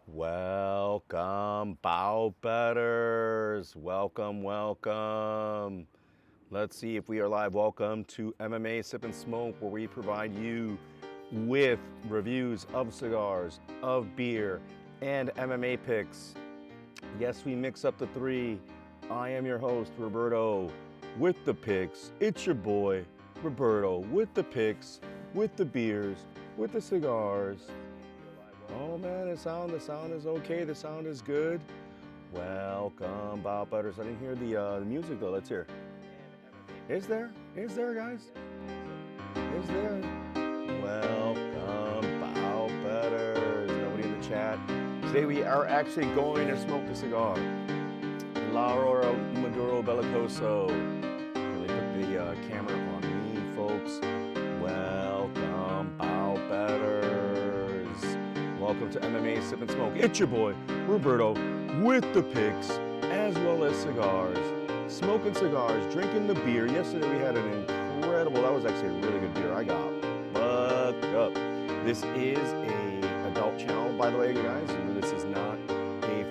Welcome, bow betters. Welcome. Let's see if we are live. Welcome to MMA Sip and Smoke, where we provide you with reviews of cigars, of beer, and MMA picks. Yes, we mix up the three. I am your host, Roberto, with the picks. It's your boy, Roberto, with the picks, with the beers, with the cigars. Oh man, the sound is okay. The sound is good. Welcome, Bow Butters. I didn't hear the music though. Let's hear. Is there? Is there, guys? Is there? Welcome, Bow Butters. Nobody in the chat. Today we are actually going to smoke a cigar. La Aurora Maduro Bellicoso. Really put the camera on me, folks. Welcome, Bow Butters. Welcome to MMA Sip and Smoke. It's your boy, Roberto, with the picks, as well as cigars. Smoking cigars, drinking the beer. Yesterday we had an incredible, that was actually a really good beer. I got fucked up. This is a adult channel, by the way, guys. This is not a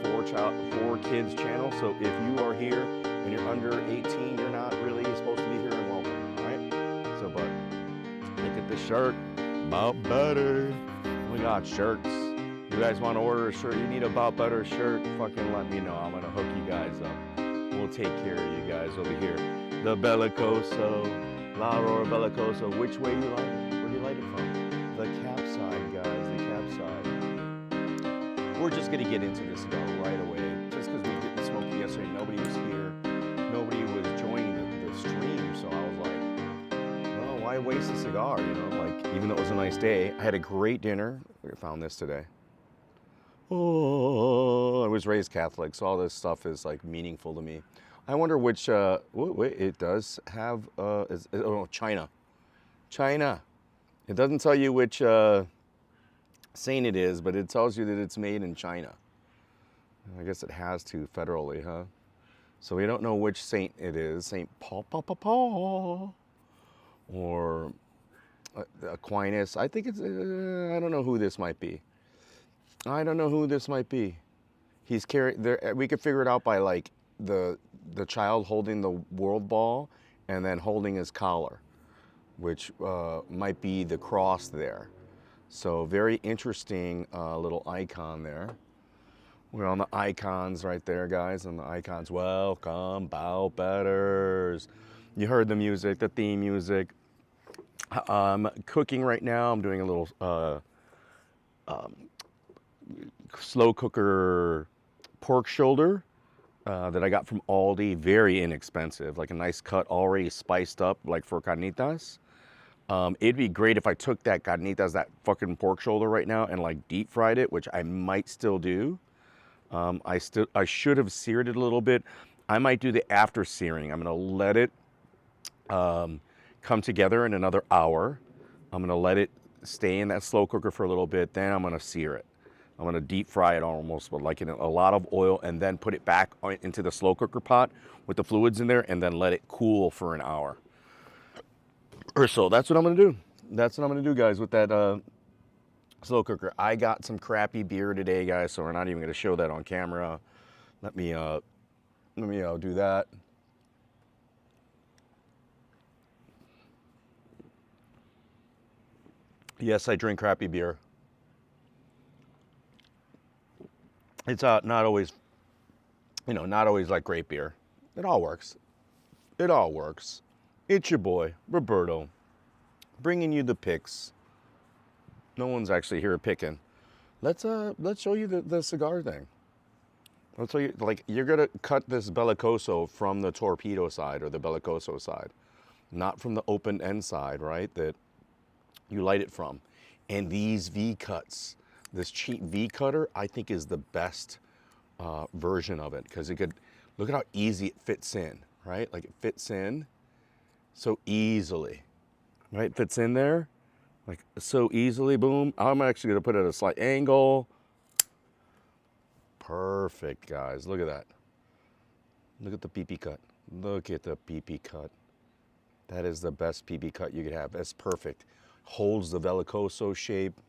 for kids channel. So if you are here and you're under 18, you're not really supposed to be here and welcome, right? So, but look at the shirt, about butter. We got shirts. You guys want to order a shirt? You need a Bout Butter shirt? Fucking let me know. I'm gonna hook you guys up. We'll take care of you guys over here. The Bellicoso, La Aurora Bellicoso. Which way you like it? Where do you like it from? The cap side, guys. The cap side. We're just gonna get into this cigar right away. Just because we didn't smoke it yesterday, nobody was here. Nobody was joining the stream, so I was like, well, why waste a cigar? You know, like even though it was a nice day, I had a great dinner. I found this today. Oh, I was raised Catholic, so all this stuff is like meaningful to me. I wonder which, wait, it does have, China. China. It doesn't tell you which saint it is, but it tells you that it's made in China. I guess it has to federally, huh? So we don't know which saint it is. Saint Paul. Or Aquinas. I think it's, I don't know who this might be. He's carrying there. We could figure it out by like the child holding the world ball and then holding his collar, which might be the cross there. So very interesting little icon there. We're on the icons right there, guys. On the icons. Welcome, Bow Betters. You heard the music, the theme music. I'm cooking right now. I'm doing a little slow cooker pork shoulder that I got from Aldi. Very inexpensive, like a nice cut, already spiced up, like for carnitas. It'd be great if I took that carnitas, that fucking pork shoulder right now, and like deep fried it, which I might still do. I should have seared it a little bit. I might do the after searing. I'm gonna let it come together in another hour. I'm gonna let it stay in that slow cooker for a little bit. Then I'm gonna sear it. I'm gonna deep fry it almost, but like in a lot of oil, and then put it back into the slow cooker pot with the fluids in there, and then let it cool for an hour or so. That's what I'm gonna do. That's what I'm gonna do, guys, with that slow cooker. I got some crappy beer today, guys, so we're not even gonna show that on camera. Let me do that. Yes, I drink crappy beer. It's not always, not always like great beer. It all works. It's your boy, Roberto, bringing you the picks. No one's actually here picking. Let's show you the cigar thing. Let's show you, like, you're gonna cut this Bellicoso from the torpedo side or the Bellicoso side, not from the open end side, right? That you light it from. And these V cuts, this cheap V cutter, I think is the best version of it, because it could, look at how easy it fits in, right? Like it fits in so easily, right? Fits in there like so easily, boom. I'm actually gonna put it at a slight angle. Perfect, guys, look at that. Look at the PP cut. Look at the PP cut. That is the best PP cut you could have. That's perfect. Holds the Bellicoso shape.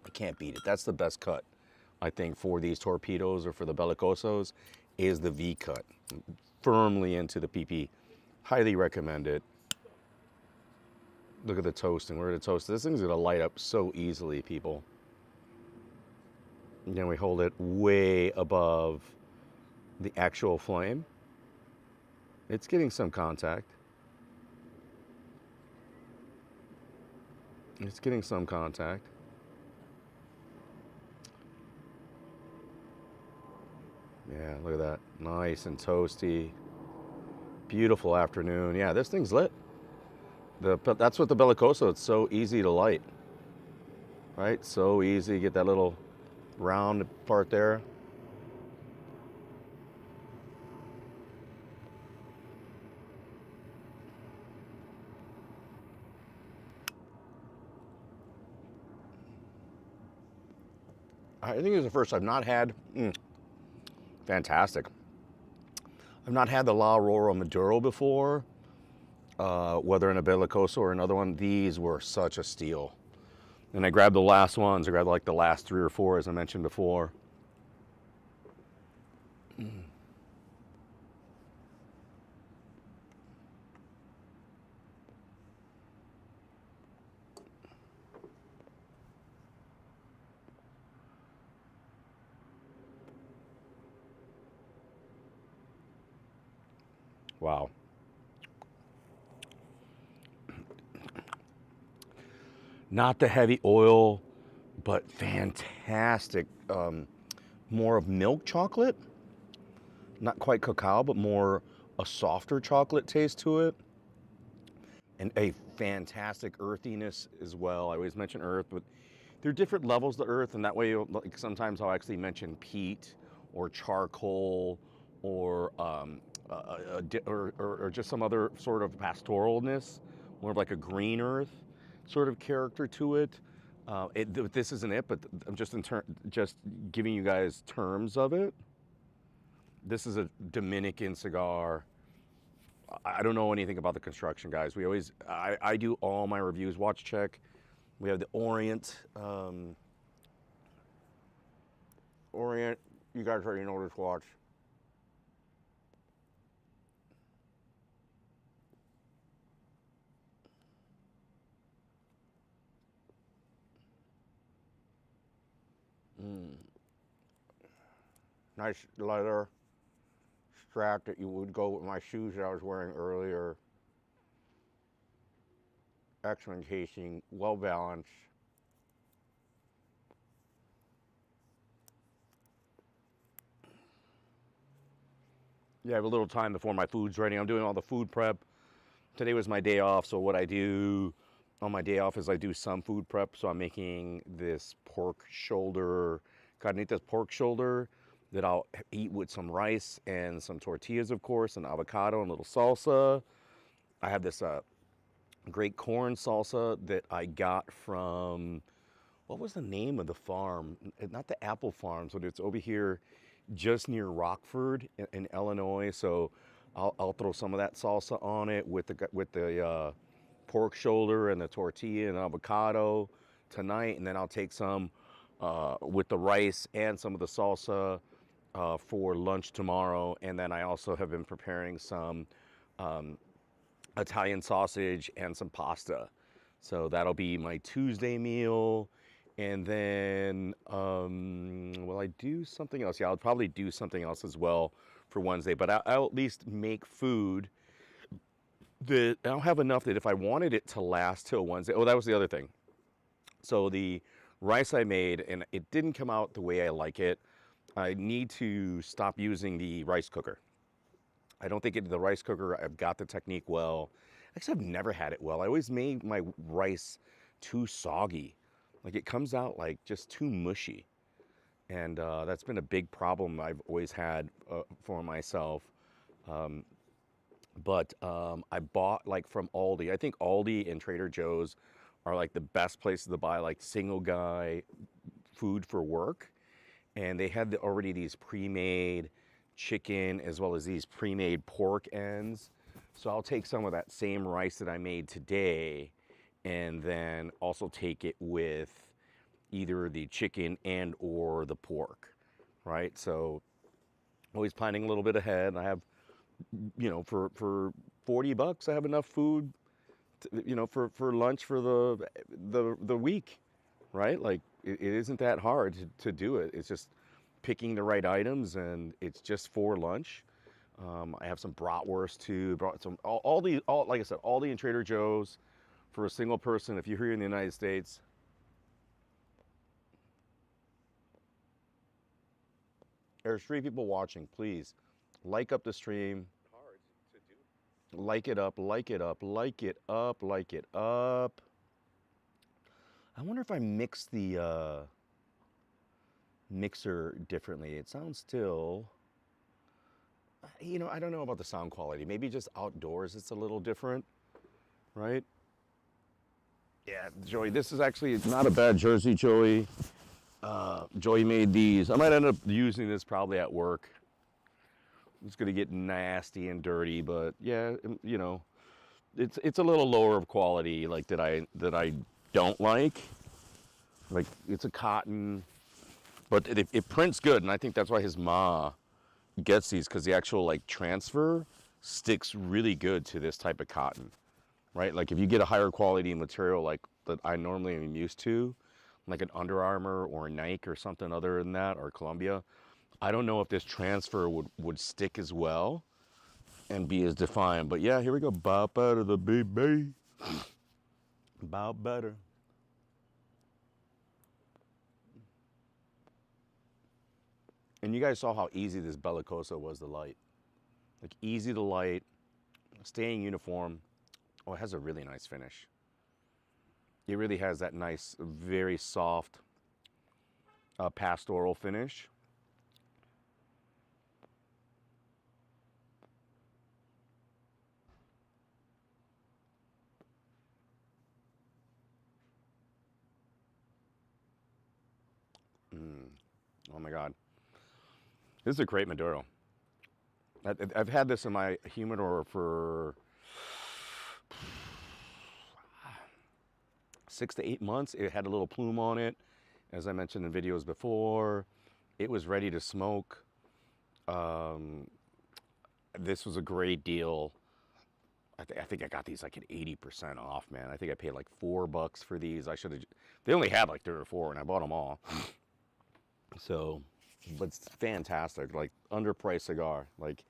I can't beat it. That's the best cut I think, for these torpedoes or for the bellicosos is the V cut, firmly into the PP. Highly recommend it. Look at the toasting. We're at a toast. This thing's gonna light up so easily, people. And then we hold it way above the actual flame. It's getting some contact. It's getting some contact. Yeah, look at that. Nice and toasty. Beautiful afternoon. Yeah, this thing's lit. That's what the bellicoso, it's so easy to light. Right? So easy. Get that little round part there. I think it's the first I've not had. Fantastic. I've not had the La Aurora Maduro before, whether in a bellicoso or another one. These were such a steal. And I grabbed the last ones. I grabbed like the last 3 or 4, as I mentioned before. Wow. Not the heavy oil, but fantastic. More of milk chocolate. Not quite cacao, but more a softer chocolate taste to it. And a fantastic earthiness as well. I always mention earth, but there are different levels of earth, and that way, like sometimes I'll actually mention peat or charcoal or or just some other sort of pastoralness, more of like a green earth sort of character to it. This isn't it, but I'm just just giving you guys terms of it. This is a Dominican cigar. I don't know anything about the construction, guys. I do all my reviews, watch check. We have the Orient. Orient, you guys already know this watch. Nice leather strap that you would go with my shoes that I was wearing earlier. Excellent casing, well balanced. Yeah, I have a little time before my food's ready. I'm doing all the food prep. Today was my day off, so what I do on my day off is I do some food prep. So I'm making this pork shoulder, carnitas pork shoulder that I'll eat with some rice and some tortillas, of course, and avocado and a little salsa. I have this great corn salsa that I got from, what was the name of the farm? Not the Apple Farms, but it's over here just near Rockford in Illinois. So I'll throw some of that salsa on it with the pork shoulder and the tortilla and avocado tonight, and then I'll take some with the rice and some of the salsa for lunch tomorrow. And then I also have been preparing some Italian sausage and some pasta. So that'll be my Tuesday meal. And then, will I do something else? Yeah, I'll probably do something else as well for Wednesday, but I'll at least make food that I'll have enough that if I wanted it to last till Wednesday. Oh, that was the other thing. So the rice I made, and it didn't come out the way I like it. I need to stop using the rice cooker. I don't think the rice cooker, I've got the technique well. Actually, I've never had it well. I always made my rice too soggy. Like it comes out like just too mushy. And that's been a big problem I've always had for myself. But I bought like from Aldi. I think Aldi and Trader Joe's are like the best places to buy like single guy food for work. And they had already these pre-made chicken as well as these pre-made pork ends. So I'll take some of that same rice that I made today and then also take it with either the chicken and or the pork, right? So always planning a little bit ahead. I have, for $40, I have enough food, for lunch for the week, right? Like it isn't that hard to do it. It's just picking the right items, and it's just for lunch. I have some bratwurst too. Brought some all like I said, all the in Trader Joe's for a single person. If you're here in the United States, there's 3 people watching. Please like up the stream. Like it up, like it up, like it up, like it up. I wonder if I mix the mixer differently. It sounds still, I don't know about the sound quality. Maybe just outdoors it's a little different, right? Yeah, Joey, this is actually not a bad jersey, Joey. Joey made these. I might end up using this probably at work. It's gonna get nasty and dirty, but yeah, it's a little lower of quality, like that I don't like. Like it's a cotton, but it prints good, and I think that's why his ma gets these, because the actual like transfer sticks really good to this type of cotton, right? Like if you get a higher quality material like that I normally am used to, like an Under Armour or a Nike or something other than that, or Columbia, I don't know if this transfer would stick as well and be as defined. But yeah, here we go. Bob better the baby. Bob better. And you guys saw how easy this Bellicoso was to light. Like easy to light, staying uniform. Oh, it has a really nice finish. It really has that nice, very soft pastoral finish. Oh my God. This is a great Maduro. I've had this in my humidor for 6 to 8 months. It had a little plume on it, as I mentioned in videos before. It was ready to smoke. This was a great deal. I think I got these like at 80% off, man. I think I paid like $4 for these. I should have. They only had like 3 or 4, and I bought them all. So, but it's fantastic. Like underpriced cigar. Like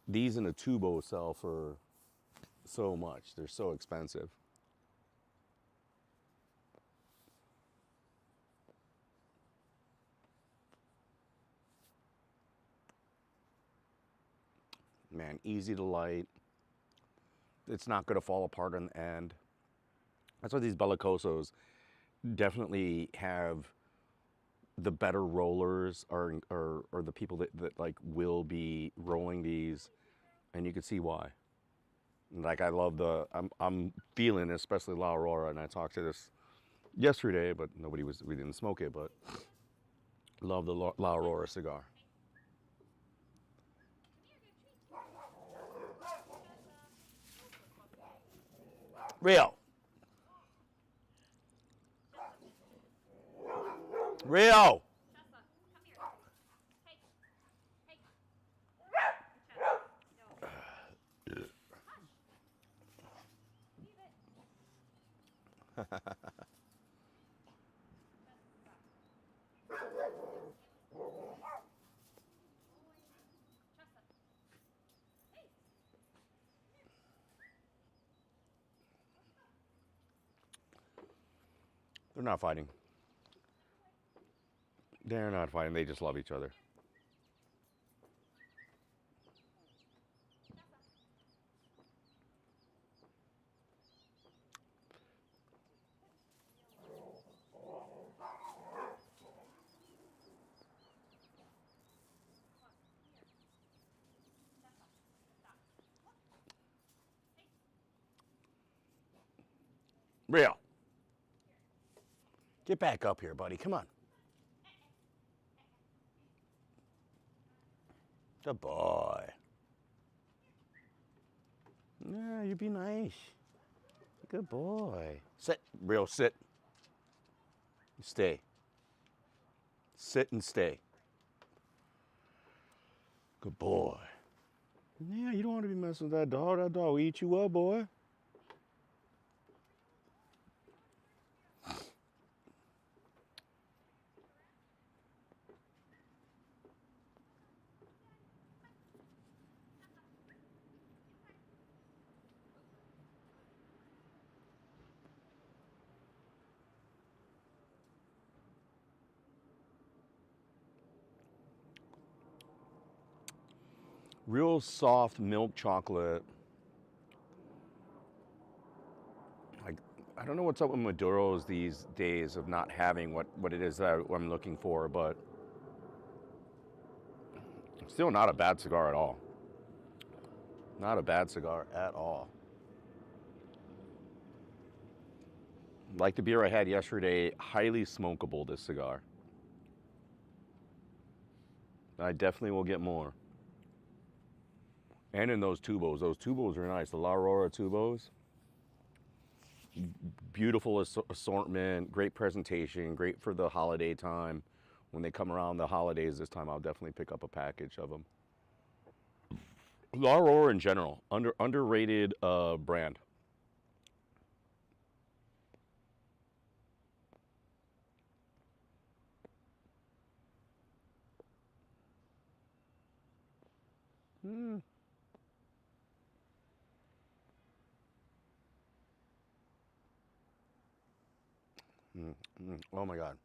these in a tubo sell for so much. They're so expensive. Man, easy to light. It's not going to fall apart on the end. That's why these Bellicosos definitely have the better rollers, or the people that like will be rolling these, and you can see why. Like I love I'm feeling, especially La Aurora, and I talked to this yesterday, but we didn't smoke it, but love the La Aurora cigar. Real. Rio! They're not fighting. They're not fighting. They just love each other. Real. Get back up here, buddy. Come on. Good boy. Yeah, you be nice. Good boy. Sit. Real, sit. Stay. Sit and stay. Good boy. Yeah, you don't want to be messing with that dog. That dog will eat you up, boy. Real soft milk chocolate. I don't know what's up with Maduros these days of not having what it is that I'm looking for, but still not a bad cigar at all. Not a bad cigar at all. Like the beer I had yesterday, highly smokable, this cigar. I definitely will get more. And in those tubos. Those tubos are nice. The La Aurora tubos. Beautiful assortment, great presentation, great for the holiday time. When they come around the holidays this time, I'll definitely pick up a package of them. La Aurora in general, underrated brand. Mm. Oh my God.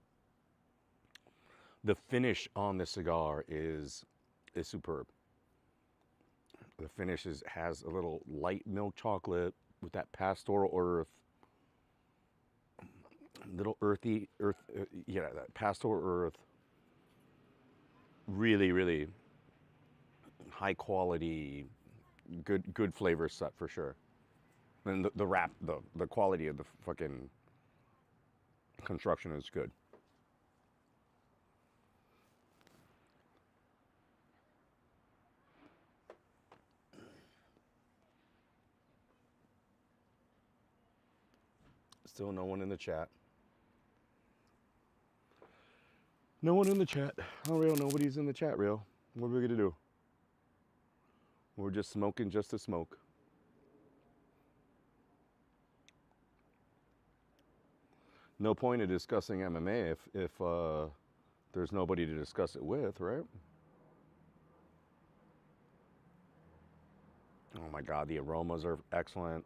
The finish on this cigar is superb. The finish has a little light milk chocolate with that pastoral earth, little earthy yeah, that pastoral earth. Really, really high quality, good flavor set for sure. And the wrap, the quality of the fucking construction is good. Still no one in the chat. No one in the chat. Oh, real, nobody's in the chat, real. What are we gonna do? We're just smoking just to smoke. No point in discussing MMA if there's nobody to discuss it with, right? Oh my God, the aromas are excellent.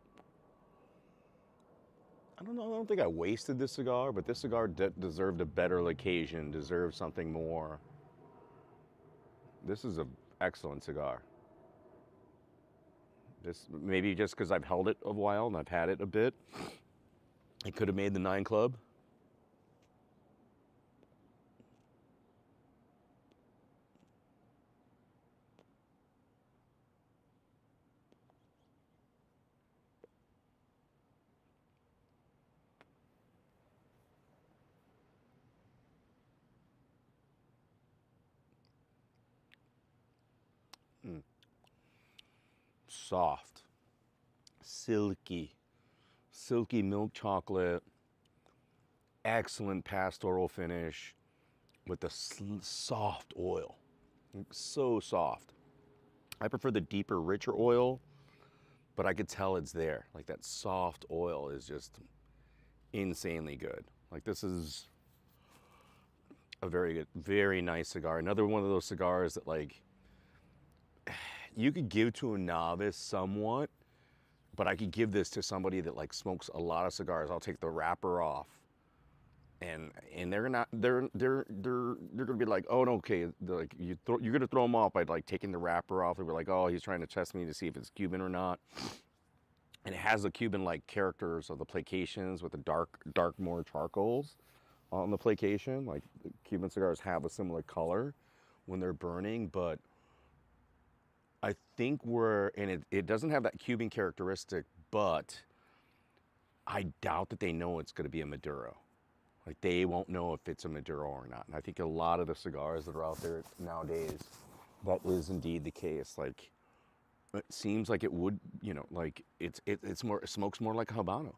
I don't think I wasted this cigar, but this cigar deserved a better occasion, deserved something more. This is an excellent cigar. This, maybe just because I've held it a while and I've had it a bit, it could have made the 9 Club. Soft, silky milk chocolate, excellent pastoral finish with the soft oil. So soft. I prefer the deeper, richer oil, but I could tell it's there. Like that soft oil is just insanely good. Like this is a very good, very nice cigar. Another one of those cigars that like you could give to a novice somewhat, but I could give this to somebody that like smokes a lot of cigars. I'll take the wrapper off, and they're gonna be like, oh no, okay, like you're gonna throw them off by like taking the wrapper off. They'll be like, oh, he's trying to test me to see if it's Cuban or not. And it has the Cuban-like characters of the placations with the dark more charcoals on the placation. Like Cuban cigars have a similar color when they're burning, but I think it doesn't have that Cuban characteristic, but I doubt that they know it's going to be a Maduro. Like they won't know if it's a Maduro or not. And I think a lot of the cigars that are out there nowadays, that is indeed the case. Like it seems like it would, like it smokes more like a Habano.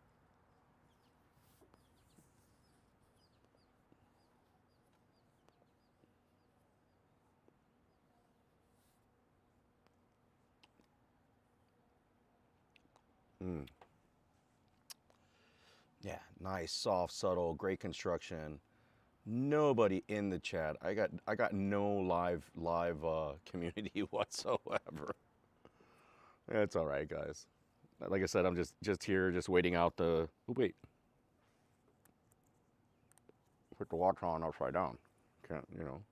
Yeah, nice, soft, subtle, great construction. Nobody in the chat. I got no live community whatsoever. It's all right, guys. Like I said, I'm just here, just waiting out the. Oh wait, put the watch on upside down. Can't you know?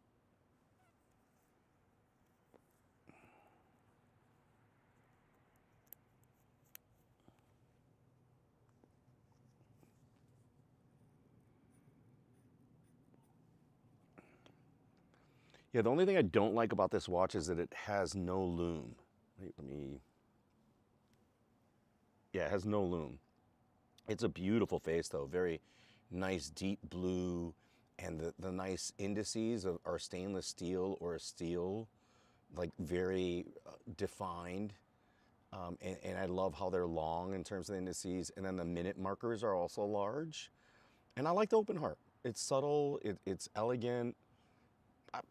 Yeah, the only thing I don't like about this watch is that it has no lume. Wait, let me. Yeah, it has no lume. It's a beautiful face though, very nice deep blue, and the nice indices are stainless steel or a steel, like very defined. And I love how they're long in terms of the indices, and then the minute markers are also large. And I like the open heart. It's subtle, it's elegant.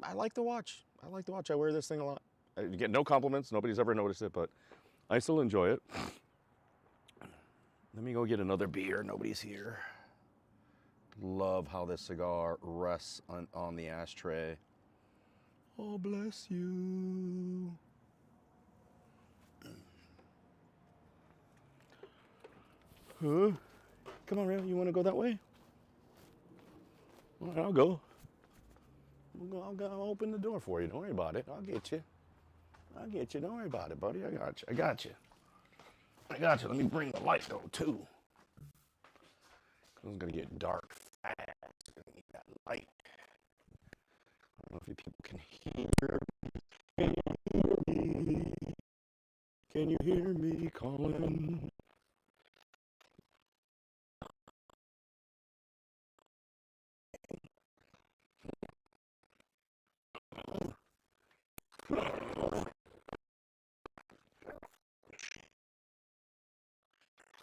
I like the watch. I like the watch. I wear this thing a lot. I get no compliments. Nobody's ever noticed it, but I still enjoy it. Let me go get another beer. Nobody's here. Love how this cigar rests on the ashtray. Oh, bless you. Huh? Come on, Ray. You want to go that way? All right, I'll go. I'll open the door for you. Don't worry about it. I'll get you. I'll get you. Don't worry about it, buddy. I got you. I got you. I got you. Let me bring the light, though, too. It's going to get dark fast. Going to need that light. I don't know if you people can hear me. Can you hear me calling?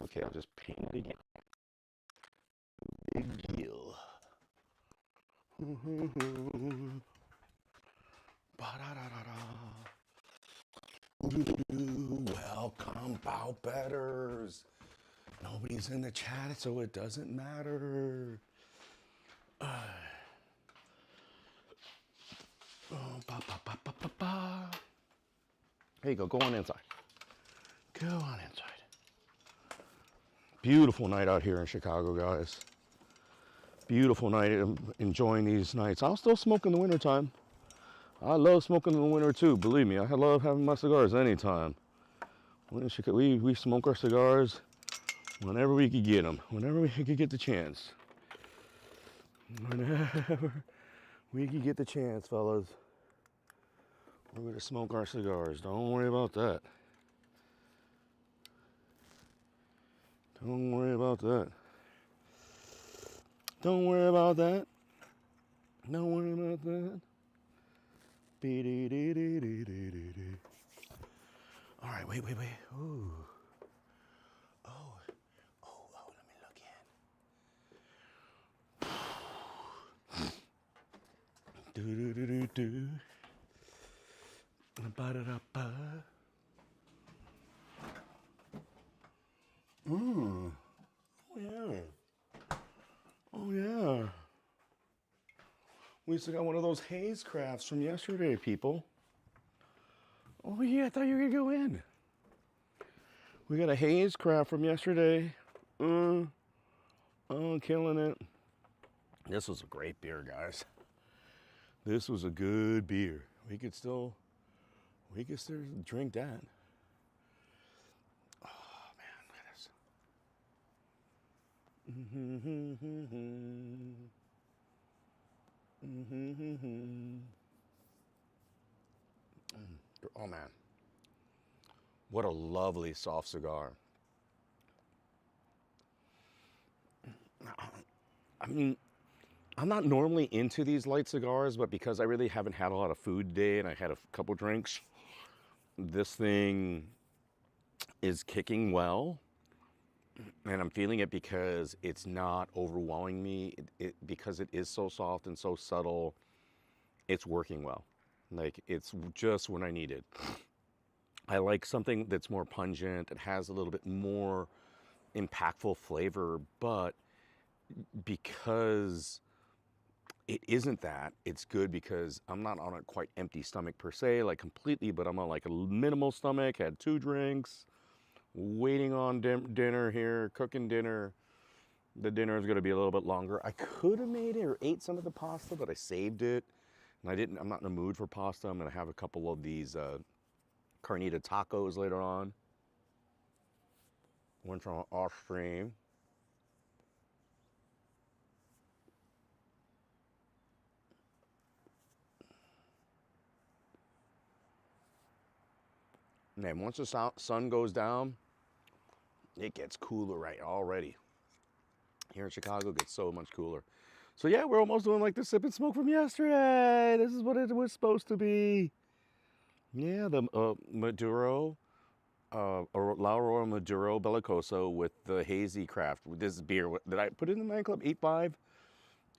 Okay, I'll just paint it again. Big deal. Welcome, bow betters. Nobody's in the chat, so it doesn't matter. There you go. Go on inside. Go on inside. Beautiful night out here in Chicago, guys. Beautiful night. I'm enjoying these nights. I'll still smoke in the wintertime. I love smoking in the winter too. Believe me, I love having my cigars anytime. We smoke our cigars whenever we could get them. Whenever we could get the chance. Whenever we could get the chance, fellas. We're going to smoke our cigars. Don't worry about that. Don't worry about that. Don't worry about that. Don't worry about that. All right, wait. Ooh. Oh, let me look in. Ba-da-da-ba. Oh yeah. Oh yeah. We still got one of those haze crafts from yesterday, people. Oh yeah, I thought you were gonna go in. We got a haze craft from yesterday. Oh, killing it. This was a great beer, guys. This was a good beer. We could still drink that. Oh man, look at this. Oh man, what a lovely soft cigar. I mean, I'm not normally into these light cigars, but because I really haven't had a lot of food today and I had a couple drinks, this thing is kicking well. And I'm feeling it because it's not overwhelming me. Because it is so soft and so subtle, it's working well. Like, it's just when I need it. I like something that's more pungent, that has a little bit more impactful flavor, but because it isn't that, it's good because I'm not on a quite empty stomach per se, like completely, but I'm on like a minimal stomach, had 2 drinks, waiting on dinner here, cooking dinner. The dinner is going to be a little bit longer. I could have made it or ate some of the pasta, but I saved it. And I'm not in the mood for pasta. I'm going to have a couple of these carnita tacos later on. One from off stream. And then once the sun goes down, it gets cooler right already. Here in Chicago, it gets so much cooler. So yeah, we're almost doing like the sip and smoke from yesterday. This is what it was supposed to be. Yeah, the Maduro, Aurora Maduro Bellicoso with the hazy craft. This beer, did I put it in the 9 Club? 8.5?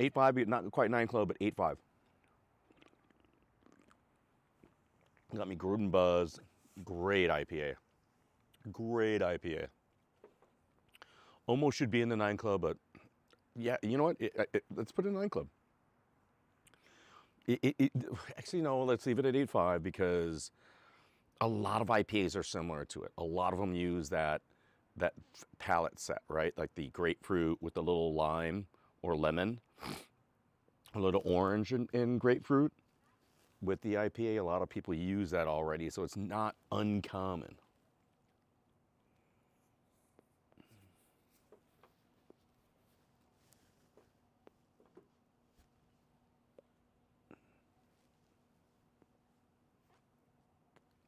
8.5, not quite 9 Club, but 8.5. Got me Gruden Buzz. Great IPA. Great IPA. Almost should be in the 9 Club, but yeah, you know what? Let's put it in 9 Club. Actually, no, let's leave it at 8.5 because a lot of IPAs are similar to it. A lot of them use that palate set, right? Like the grapefruit with the little lime or lemon, a little orange and grapefruit. With the IPA, a lot of people use that already, so it's not uncommon.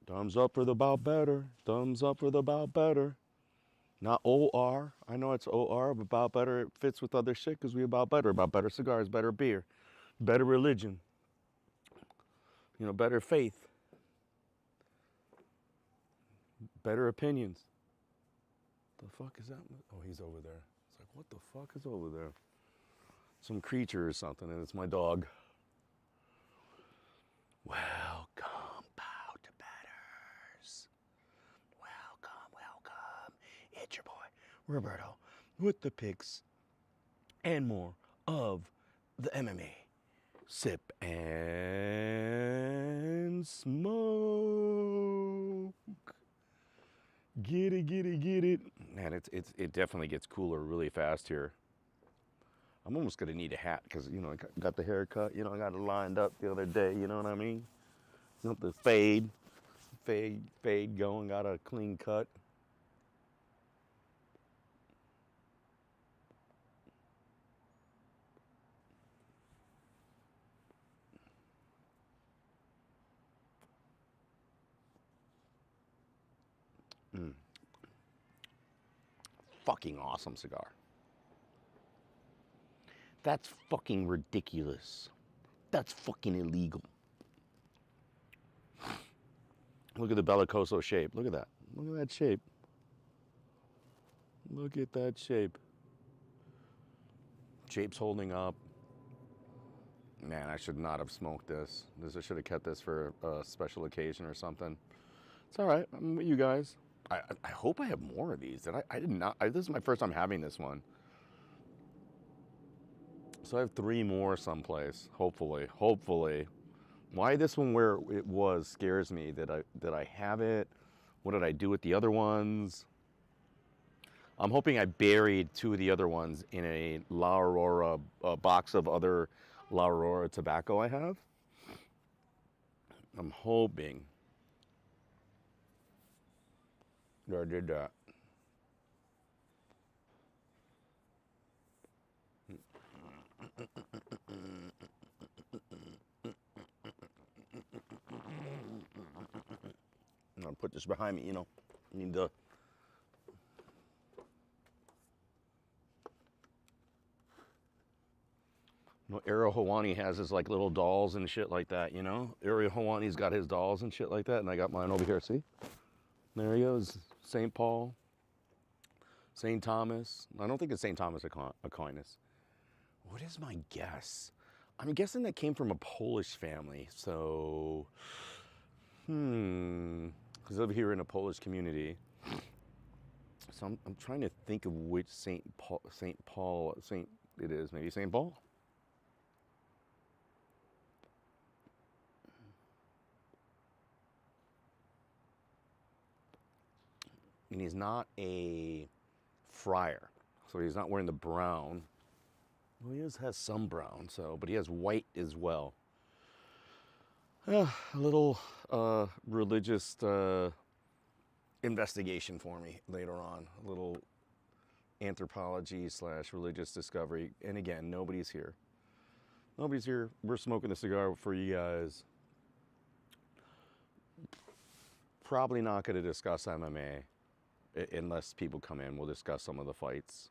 Thumbs up for the About Better. Thumbs up for the About Better. Not OR. I know it's OR, but About Better, it fits with other shit because we about better cigars, better beer, better religion, better faith, better opinions. The fuck is that? Oh, he's over there. It's like, what the fuck is over there? Some creature or something, and it's my dog. Welcome, About Betters. Welcome. It's your boy, Roberto, with the picks and more of the MMA. Sip and smoke. Get it. Man, it definitely gets cooler really fast here. I'm almost gonna need a hat because I got the haircut. I got it lined up the other day. You know what I mean? The fade going. Got a clean cut. Fucking awesome cigar. That's fucking ridiculous. That's fucking illegal. Look at the Bellicoso shape. Look at that. Look at that shape. Look at that shape. Shape's holding up. Man, I should not have smoked this. I should have kept this for a special occasion or something. It's all right. I'm with you guys. I hope I have more of these. I did not. This is my first time having this one. So I have 3 more someplace. Hopefully. Why this one where it was scares me that I have it. What did I do with the other ones? I'm hoping I buried 2 of the other ones in a La Aurora box of other La Aurora tobacco I have. I'm hoping that I did that. I'm gonna put this behind me, need the Ariel Hawani has his like little dolls and shit like that, Ariel Hawani's got his dolls and shit like that, and I got mine over here, see? There he goes, St. Paul, St. Thomas. I don't think it's St. Thomas Aquinas. What is my guess? I'm guessing that came from a Polish family, so, because I live here in a Polish community. So I'm trying to think of which St. Paul it is. Maybe St. Paul? And he's not a friar, so he's not wearing the brown. Well, has some brown, but he has white as well. A little religious investigation for me later on. A little anthropology / religious discovery. And again, nobody's here. Nobody's here. We're smoking a cigar for you guys. Probably not going to discuss MMA unless people come in. We'll discuss some of the fights.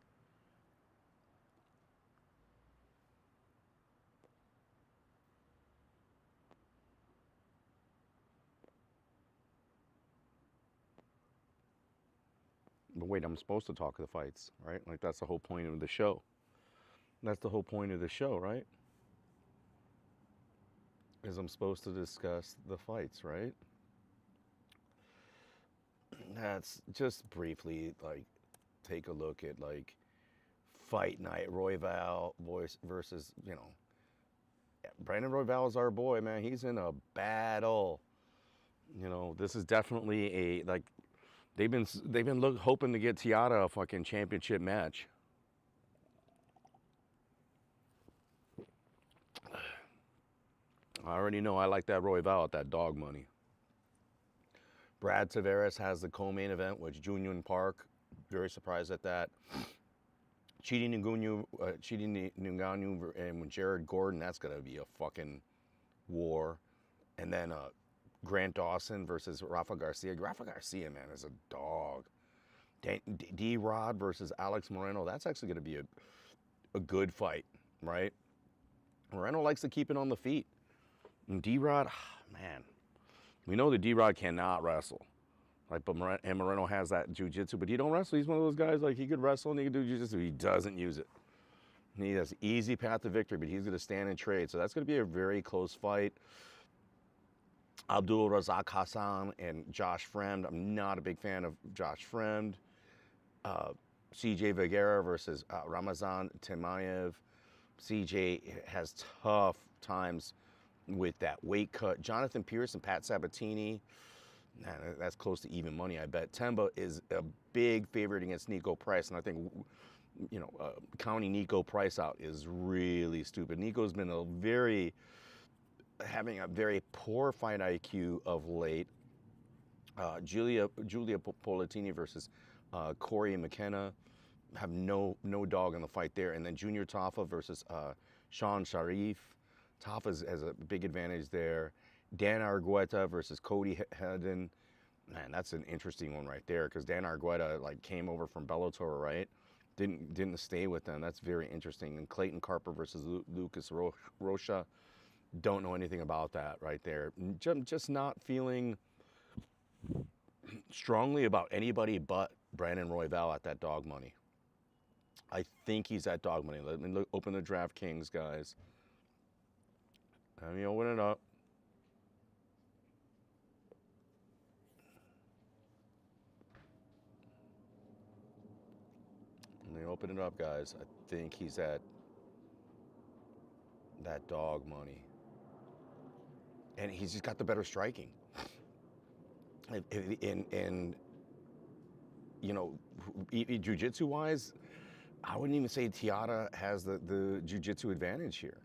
But wait, I'm supposed to talk of the fights, right? Like, that's the whole point of the show. That's the whole point of the show, right? Is I'm supposed to discuss the fights, right? That's just briefly, like, take a look at, like, fight night, Royval versus, you know, Brandon Royval is our boy, man. He's in a battle. You know, this is definitely a, like, they've been hoping to get Tiara a fucking championship match. I already know I like that Royval at that dog money. Brad Tavares has the co-main event with Junior Park. Very surprised at that. Chidi Ngannou and Jared Gordon, that's going to be a fucking war. And then Grant Dawson versus Rafa Garcia. Rafa Garcia, man, is a dog. D-Rod versus Alex Moreno, that's actually going to be a good fight, right? Moreno likes to keep it on the feet. And D-Rod, man, we know that D-Rod cannot wrestle. Like, but Moreno has that jiu-jitsu, but he don't wrestle. He's one of those guys, like, he could wrestle and he could do jiu-jitsu. He doesn't use it. He has easy path to victory, but he's going to stand and trade. So that's going to be a very close fight. Abdul Razak Hassan and Josh Fremd. I'm not a big fan of Josh Fremd. CJ Vergara versus Ramazan Temayev. CJ has tough times with that weight cut. Jonathan Pierce and Pat Sabatini. Man, that's close to even money, I bet. Temba is a big favorite against Nico Price, and I think, you know, counting Nico Price out is really stupid. Nico's been having a very poor fight IQ of late. Julia Polatini versus Corey McKenna have no dog in the fight there, and then Junior Tafa versus Sean Sharif. Tafa has a big advantage there. Dan Argueta versus Cody Hedden. Man, that's an interesting one right there, because Dan Argueta, like, came over from Bellator, right? Didn't stay with them. That's very interesting. And Clayton Carper versus Lucas Rocha. Don't know anything about that right there. Just not feeling strongly about anybody but Brandon Royval at that dog money. I think he's at dog money. Let me open the DraftKings, guys. Let me open it up. Let me open it up, guys. I think he's at that dog money. And he's just got the better striking. And you know, jiu-jitsu wise, I wouldn't even say Tiara has the jiu-jitsu advantage here.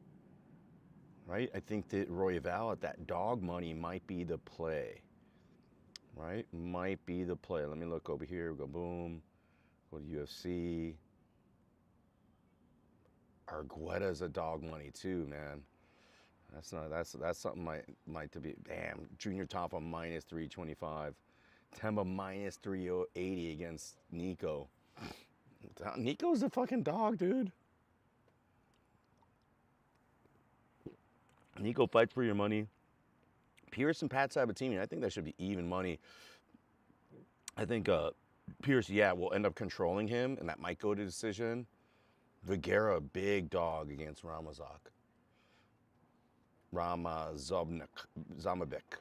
Right? I think that Royval at that dog money might be the play. Right? Might be the play. Let me look over here. Go boom. Go to UFC. Argueta's a dog money too, man. That's something might to be. Damn, Junior Tafa minus 325. Temba minus 380 against Nico. Nico's a fucking dog, dude. Nico fights for your money. Pierce and Pat Sabatini, I think that should be even money. I think Pierce, will end up controlling him, and that might go to decision. Vergara, big dog against Ramazak. Zamabek.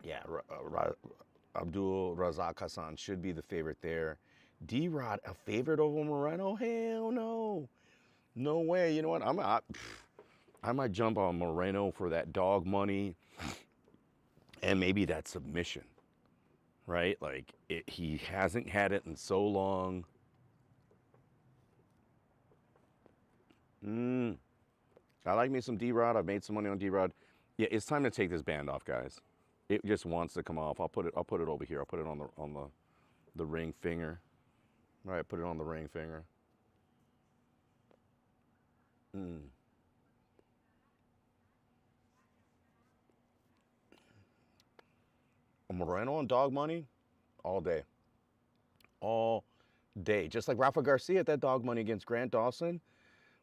Yeah, Abdul Razak Hassan should be the favorite there. D-Rod, a favorite over Moreno? Hell no. No way. You know what? I might jump on Moreno for that dog money and maybe that submission, right? Like, he hasn't had it in so long. I like me some D-Rod. I've made some money on D-Rod. Yeah, it's time to take this band off, guys. It just wants to come off. I'll put it over here. I'll put it on the ring finger. All right, put it on the ring finger. Moreno and dog money all day. All day. Just like Rafa Garcia at that dog money against Grant Dawson.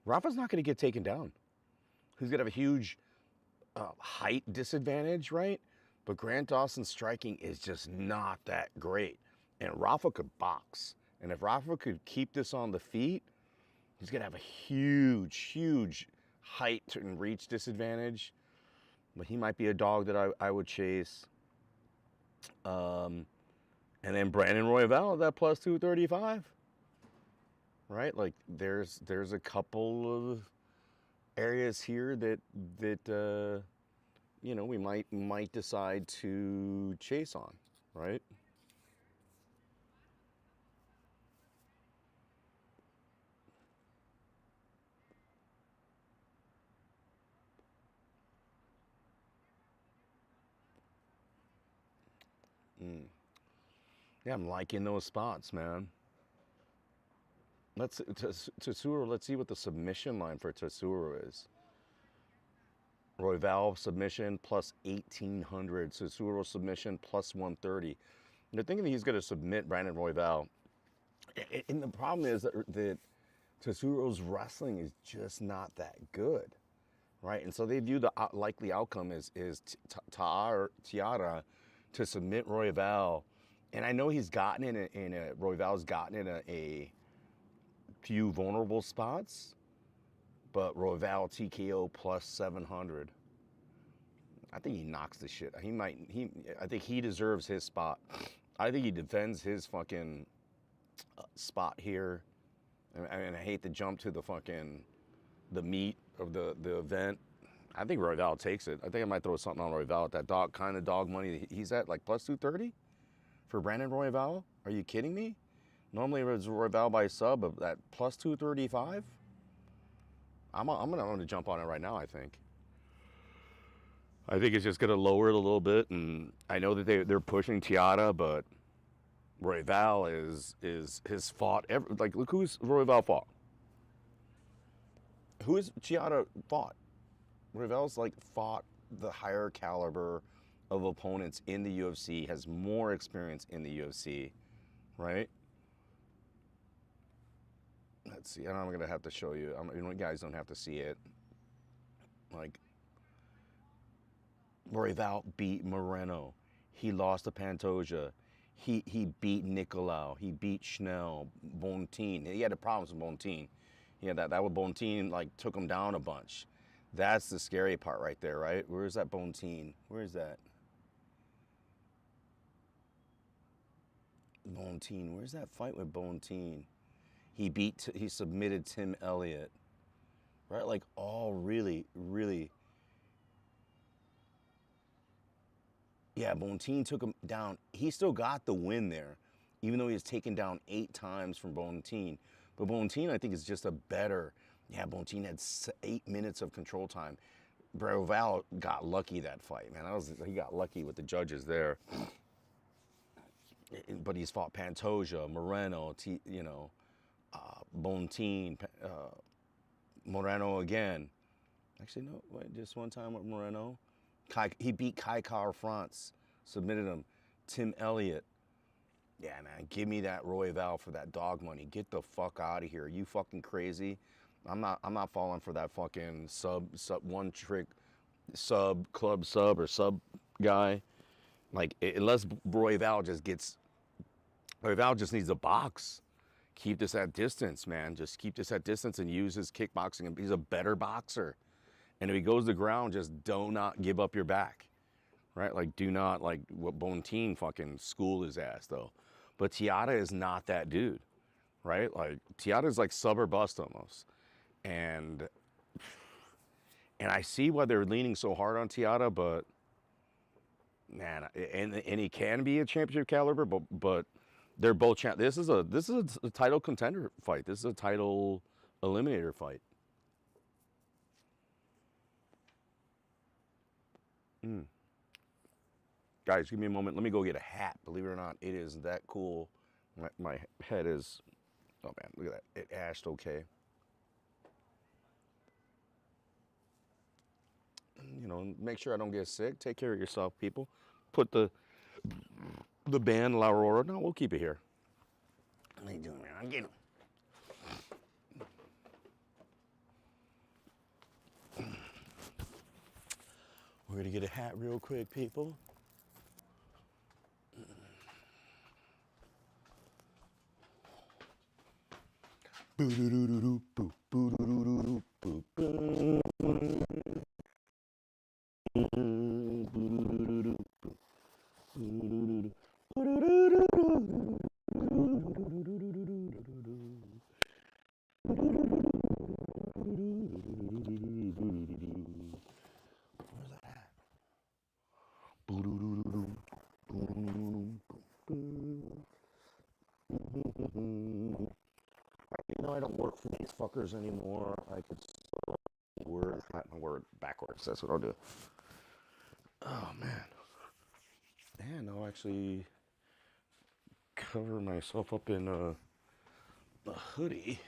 Rafa's not going to get taken down. He's going to have a huge height disadvantage, right? But Grant Dawson's striking is just not that great. And Rafa could box. And if Rafa could keep this on the feet, he's going to have a huge, huge height and reach disadvantage. But he might be a dog that I would chase. And then Brandon Royval, that plus 235. Right? Like there's a couple of areas here that you know, we might decide to chase on, right? Yeah, I'm liking those spots, man. Tesoro, let's see what the submission line for Tesoro is. Royval submission plus 1,800. Tesoro submission plus 130. They're thinking he's going to submit Brandon Royval. And the problem is that Tesuro's wrestling is just not that good, right? And so they view the likely outcome is Tiara to submit Royval. And I know he's gotten Royval's gotten in a few vulnerable spots, but Royval TKO plus 700. I think he knocks the shit. I think he deserves his spot. I think he defends his fucking spot here. And I hate to jump to the meat of the event. I think Royval takes it. I think I might throw something on Royval at that dog money he's at, like plus 230 for Brandon Royval. Are you kidding me? Normally it's Royval by sub of that plus 235. I'm gonna jump on it right now. I think it's just gonna lower it a little bit, and I know that they're pushing Tiara, but Royval is his fought like, look who's Royval fought. Who is Tiara fought? Royval's like fought the higher caliber of opponents in the UFC, has more experience in the UFC, right? Let's see. I'm gonna have to show you. You guys don't have to see it. Like, Royval beat Moreno. He lost to Pantoja. He beat Nicolau. He beat Schnell. Bontin. He had the problems with Bontin. Yeah, that with Bontin, like, took him down a bunch. That's the scary part right there, right? Where's that Bontin? Where is that? Bontin. Where's that fight with Bontin? He submitted Tim Elliott. Right? Like, all really, really. Yeah, Bontin took him down. He still got the win there, even though he was taken down 8 times from Bontin. But Bontin, I think, is just a better. Yeah, Bontin had 8 minutes of control time. Royval got lucky that fight, man. He got lucky with the judges there. But he's fought Pantoja, Moreno, Bontin, Moreno again. Actually, no, wait, just one time with Moreno. He beat Kai Kara France, submitted him. Tim Elliott. Yeah, man, give me that Royval for that dog money. Get the fuck out of here. You fucking crazy. I'm not falling for that fucking sub one trick club sub or sub guy. Like, unless Royval just needs a box. Keep this at distance, man. Just keep this at distance and use his kickboxing. He's a better boxer. And if he goes to the ground, just do not give up your back. right? Like, do not, like, what Bonteen fucking school his ass, though. But Tiata is not that dude, right? Like, Tiata is like sub or bust almost. And I see why they're leaning so hard on Tiata, but man, and he can be a championship caliber, but they're both this is a title contender fight. This is a title eliminator fight. Guys, give me a moment. Let me go get a hat. Believe it or not, it is that cool. My head is, oh man, look at that. It ashed okay. You know, make sure I don't get sick. Take care of yourself, people. Put the band La Aurora. No, we'll keep it here. What are you doing, man? I'm getting. We're gonna get a hat real quick, people. You know, I don't work for these fuckers anymore. I could flat my word backwards. That's what I'll do. Oh man. And I'll actually cover myself up in a hoodie.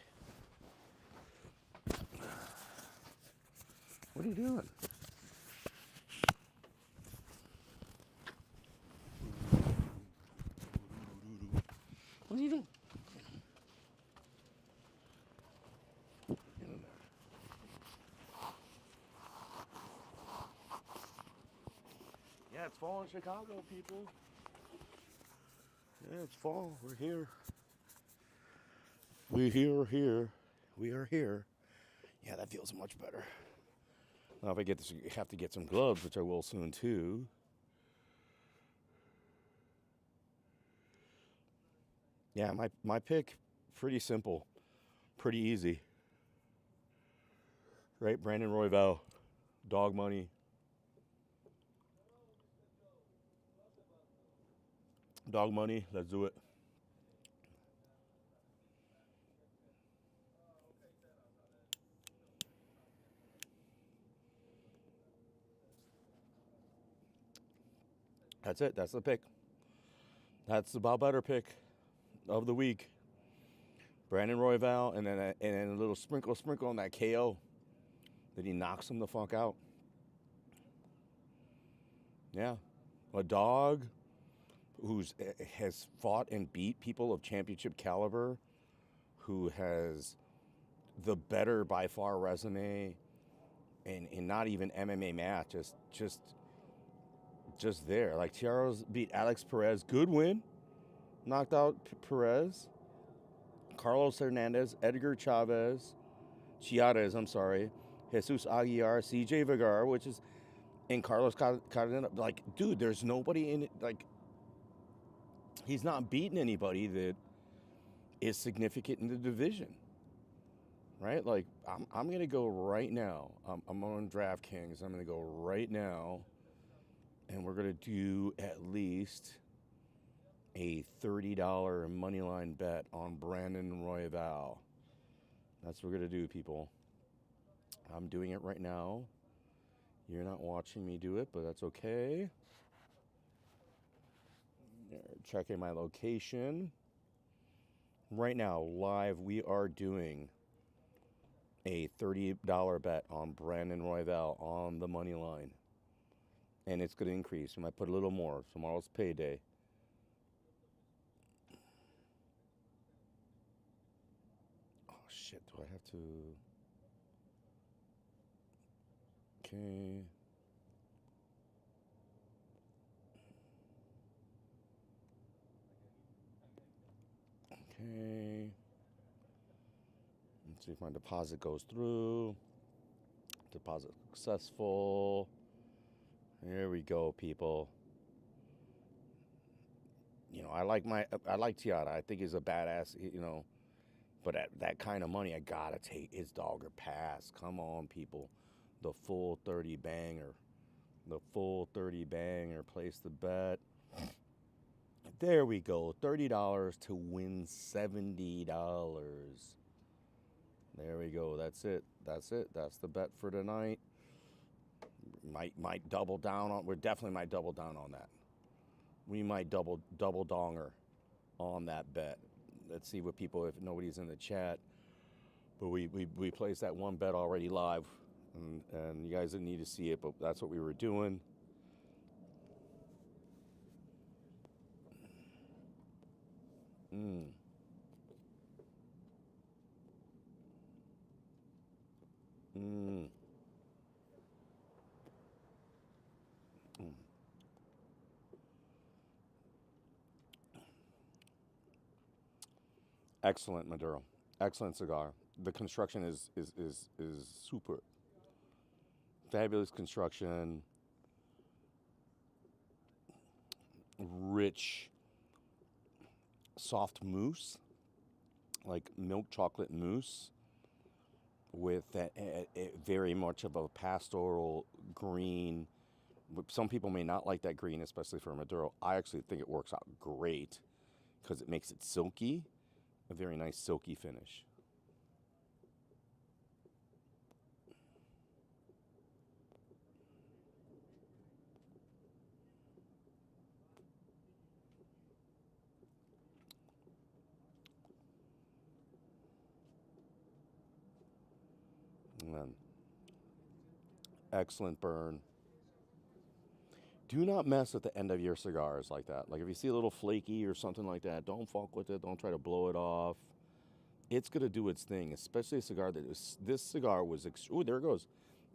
What are you doing? What are you doing? Yeah, it's fall in Chicago, people. Yeah, it's fall. We're here. We're here. We are here. Yeah, that feels much better. Now, if I have to get some gloves, which I will soon too. Yeah, my pick, pretty simple, pretty easy. Right, Brandon Royval, dog money. Dog money, let's do it. That's it. That's the pick. That's the about better pick of the week. Brandon Royval, and then a little sprinkle on that KO. That he knocks him the fuck out. Yeah, a dog has fought and beat people of championship caliber, who has the better by far resume, in not even MMA match, just there. Like Tiaro's beat Alex Perez, good win, knocked out Perez. Carlos Hernandez, Edgar Chiarez, I'm sorry, Jesus Aguiar, CJ Vergara, which is, and Carlos Cardenas. Like, dude, there's nobody in it. Like, he's not beating anybody that is significant in the division, right? Like, I'm gonna go right now. I'm on DraftKings. I'm gonna go right now, and we're gonna do at least a $30 moneyline bet on Brandon Royval. That's what we're gonna do, people. I'm doing it right now. You're not watching me do it, but that's okay. Checking my location. Right now, live, we are doing a $30 bet on Brandon Royval on the money line. And it's going to increase. We might put a little more. Tomorrow's payday. Oh, shit. Do I have to... Okay. Okay. Let's see if my deposit goes through. Deposit successful. There we go, people. You know, I like Tiara. I think he's a badass. You know, but at that kind of money, I gotta take his dog or pass. Come on, people. The full 30 banger. The full 30 banger. Place the bet. There we go. $30 to win $70. There we go. That's it. That's it. That's the bet for tonight. Might double down on. We definitely might double down on that. We might double donger on that bet. Let's see what people, if nobody's in the chat. But we placed that one bet already live, and you guys didn't need to see it, but that's what we were doing. Mm. Mm. Mm. Excellent, Maduro. Excellent cigar. The construction is super. Fabulous construction. Rich, soft mousse, like milk chocolate mousse, with that very much of a pastoral green. Some people may not like that green, especially for Maduro. I actually think it works out great because it makes it silky, a very nice silky finish. And excellent burn. Do not mess with the end of your cigars like that. Like if you see a little flaky or something like that, don't fuck with it. Don't try to blow it off. It's gonna do its thing, especially a cigar that was. This cigar was. Oh, there it goes.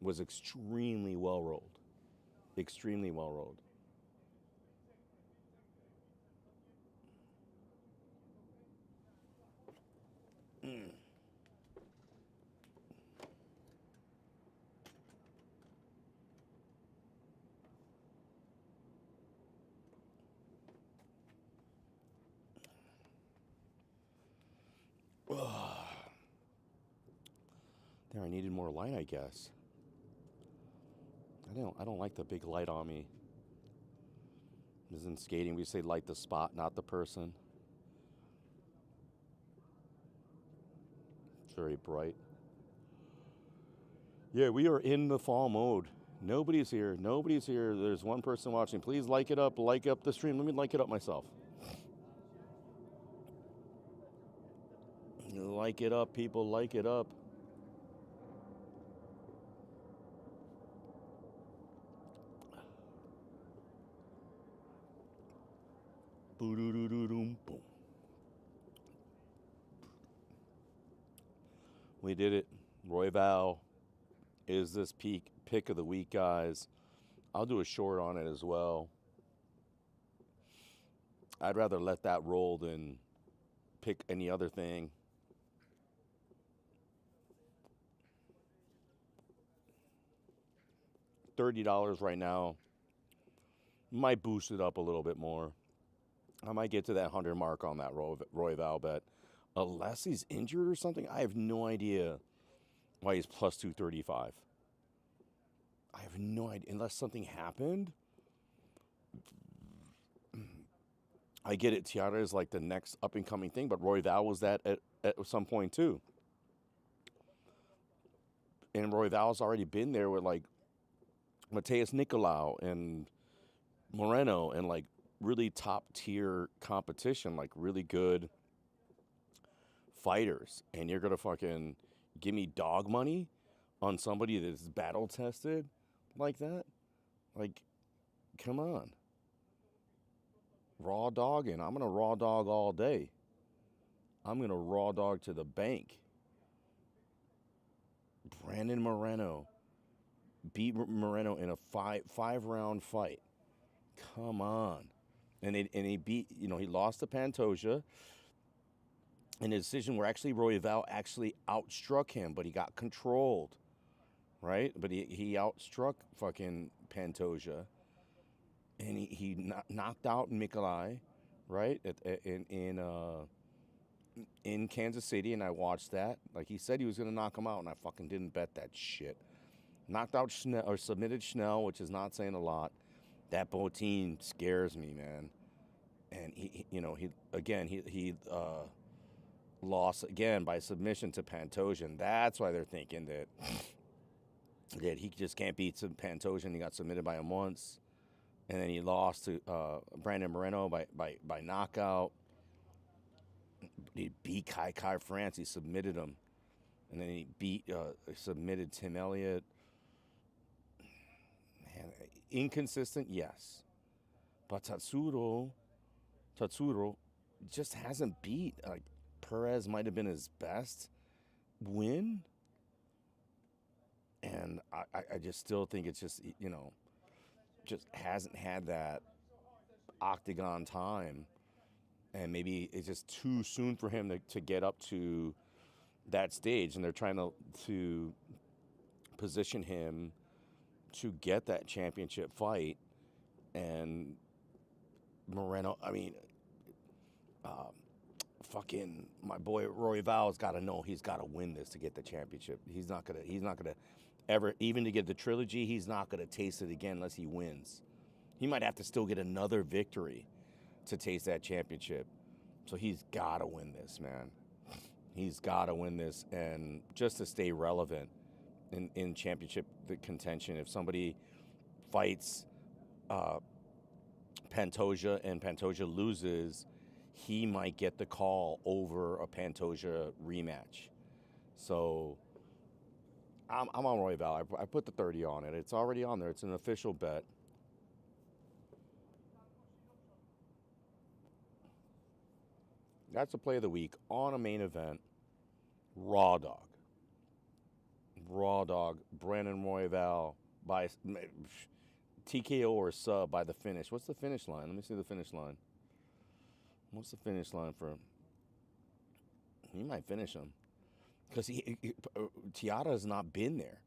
Was extremely well rolled. Extremely well rolled. Mm. There, I needed more light, I guess. I don't like the big light on me. As in skating, we say light the spot, not the person. It's very bright. Yeah, we are in the fall mode. Nobody's here. Nobody's here. There's one person watching. Please like it up. Like up the stream. Let me like it up myself. Like it up, people. Like it up. Boom. We did it. Royval is this pick of the week, guys. I'll do a short on it as well. I'd rather let that roll than pick any other thing. $30 right now. Might boost it up a little bit more. I might get to that 100 mark on that Royval bet. Unless he's injured or something, I have no idea why he's plus 235. I have no idea. Unless something happened. I get it. Tiara is like the next up and coming thing, but Royval was that at some point too. And Royval's already been there with like Mateus Nicolau and Moreno and like really top tier competition, like really good fighters. And you're going to fucking give me dog money on somebody that's battle tested like that? Like, come on. Raw dogging. I'm going to raw dog all day. I'm going to raw dog to the bank. Brandon Moreno beat Moreno in a five round fight. Come on. And he beat, you know, he lost to Pantoja in a decision where actually Royval actually outstruck him, but he got controlled, right? But he outstruck fucking Pantoja. and he knocked out Nikolai, right, in Kansas City, and I watched that. Like he said he was gonna knock him out, and I fucking didn't bet that shit. Knocked out Schnell, or submitted Schnell, which is not saying a lot. That Botin scares me, man. And he lost again by submission to Pantoja. That's why they're thinking that he just can't beat Pantoja. He got submitted by him once, and then he lost to Brandon Moreno by knockout. He beat Kai France. He submitted him, and then he submitted Tim Elliott. Man, inconsistent, yes, but Tatsuro just hasn't beat. Like Perez might have been his best win, and I just still think it's just just hasn't had that octagon time, and maybe it's just too soon for him to get up to that stage, and they're trying to position him to get that championship fight. And Moreno, I mean, fucking my boy Roy Val's got to know he's got to win this to get the championship. He's not gonna ever, even to get the trilogy, he's not gonna taste it again unless he wins. He might have to still get another victory to taste that championship. So he's got to win this, man. He's got to win this, and just to stay relevant in championship contention. If somebody fights Pantoja and Pantoja loses, he might get the call over a Pantoja rematch. So I'm on Roy Val. I put the 30 on it. It's already on there. It's an official bet. That's the play of the week on a main event. Raw dog. Brandon Royval by TKO or sub by the finish. What's the finish line? Let me see the finish line. What's the finish line for him? He might finish him because Tiara has not been there.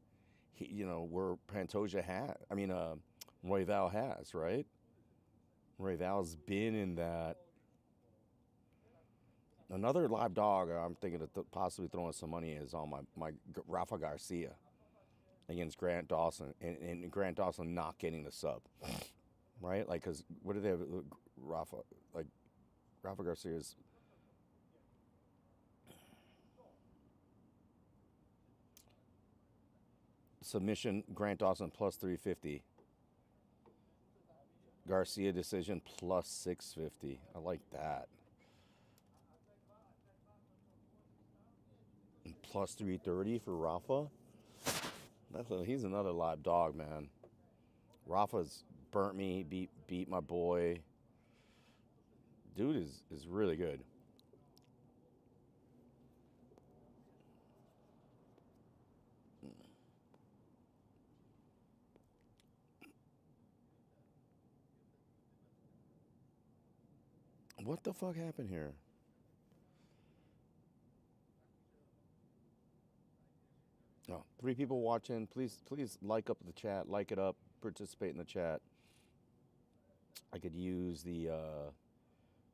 Where Pantoja had. I mean, Royval has, right? Royval's been in that. Another live dog I'm thinking of possibly throwing some money is on my Rafa Garcia against Grant Dawson, and Grant Dawson not getting the sub, right? Like, because what do they have? Rafa Garcia's submission, Grant Dawson plus 350. Garcia decision plus 650. I like that. And plus 330 for Rafa. He's another live dog, man. Rafa's burnt me, beat my boy. Dude is really good. What the fuck happened here? Oh, 3 people watching. Please like up the chat. Like it up. Participate in the chat. I could use the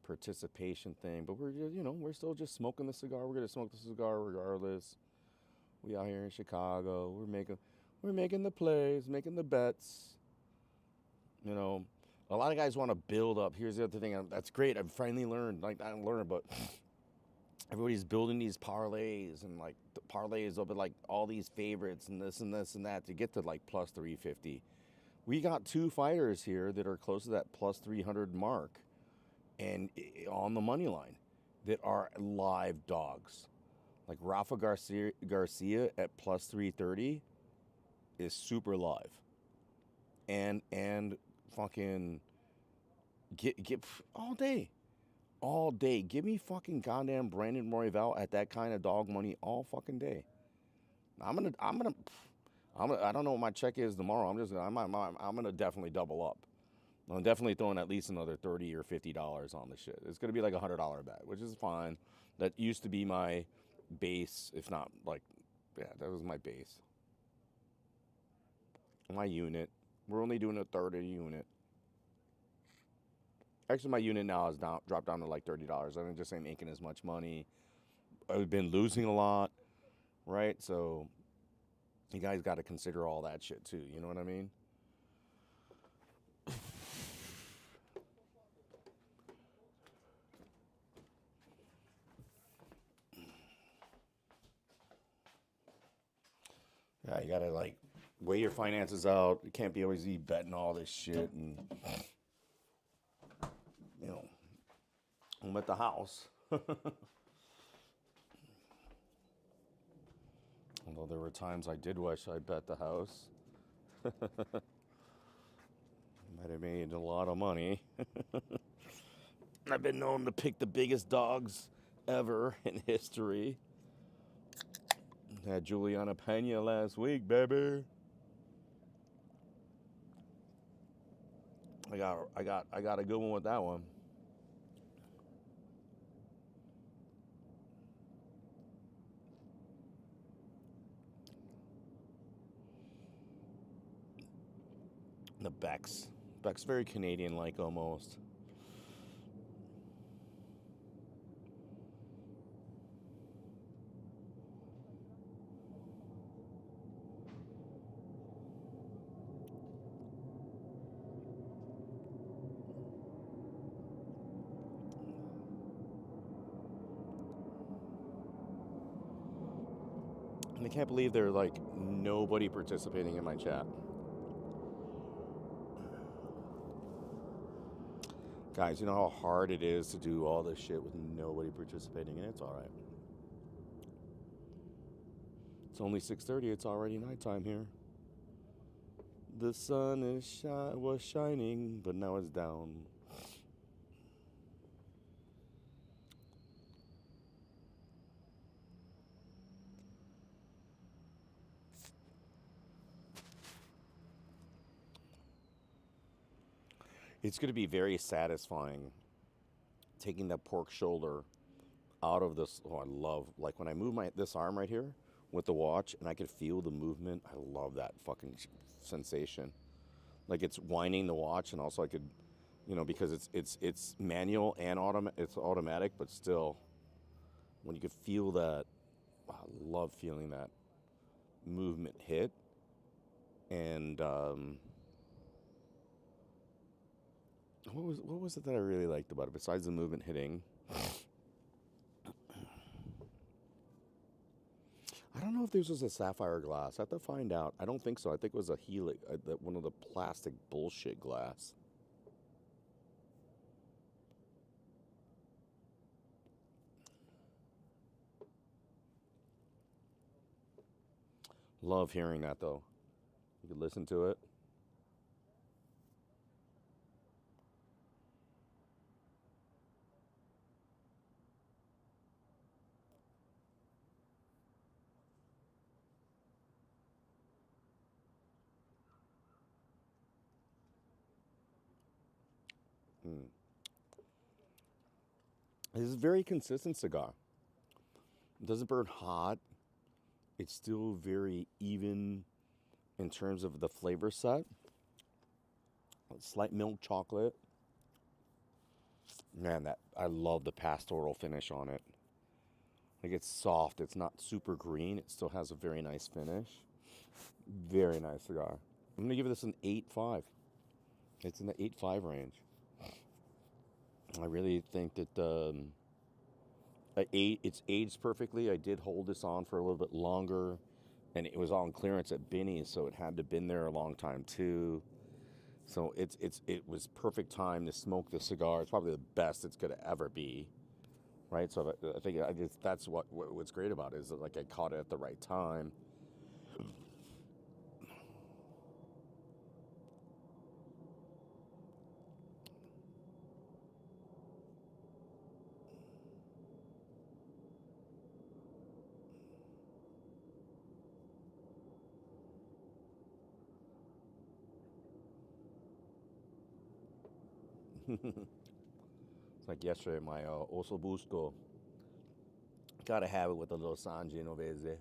participation thing, but we're still just smoking the cigar. We're gonna smoke the cigar regardless. We out here in Chicago. We're making the plays, making the bets. A lot of guys want to build up. Here's the other thing. That's great. I've finally learned. Like, I don't learn, but everybody's building these parlays, and like the parlays will be like all these favorites and this and this and that to get to like plus 350. We got 2 fighters here that are close to that plus 300 mark, and on the money line, that are live dogs. Like Rafa Garcia at plus 330 is super live, and fucking get all day. Give me fucking goddamn Brandon Royval at that kind of dog money all fucking day. I don't know what my check is tomorrow. I'm gonna definitely double up. I'm definitely throwing at least another $30 or $50 on the shit. It's gonna be like $100 bet, which is fine. That used to be my base, if not like, yeah, that was my base. My unit. We're only doing a third of a unit. Actually, my unit now is down, dropped down to like $30. I just ain't making as much money. I've been losing a lot, right? So you guys got to consider all that shit too. You know what I mean? Yeah, you gotta like weigh your finances out. You can't be always betting all this shit, and you know, I'm at the house. Although there were times I did wish I bet the house. Might have made a lot of money. I've been known to pick the biggest dogs ever in history. Had Juliana Pena last week, baby. I got a good one with that one. The Beck's very Canadian-like almost. And I can't believe there's like nobody participating in my chat. Guys, you know how hard it is to do all this shit with nobody participating, and it's all right. It's only 6:30. It's already nighttime here. The sun was shining, but now it's down. It's going to be very satisfying taking that pork shoulder out of this. Oh, I love, like when I move this arm right here with the watch and I could feel the movement. I love that fucking sensation. Like it's winding the watch, and also I could, because it's manual and it's automatic, but still, when you could feel that, I love feeling that movement hit. And what was it that I really liked about it besides the movement hitting? I don't know if this was a sapphire glass. I have to find out. I don't think so. I think it was a helix, one of the plastic bullshit glass. Love hearing that though. You could listen to it. This is a very consistent cigar. It doesn't burn hot. It's still very even in terms of the flavor set. Slight milk chocolate. Man, I love the pastoral finish on it. Like it's soft. It's not super green. It still has a very nice finish. Very nice cigar. I'm gonna give this an 8.5. It's in the 8.5 range. I really think that it's aged perfectly. I did hold this on for a little bit longer, and it was on clearance at Binny's, so it had to been there a long time too. So it was perfect time to smoke the cigar. It's probably the best it's gonna ever be, right? So I think that's what's great about it, is that like I caught it at the right time. It's like yesterday, my Oso Busco. Gotta have it with a little San Genovese.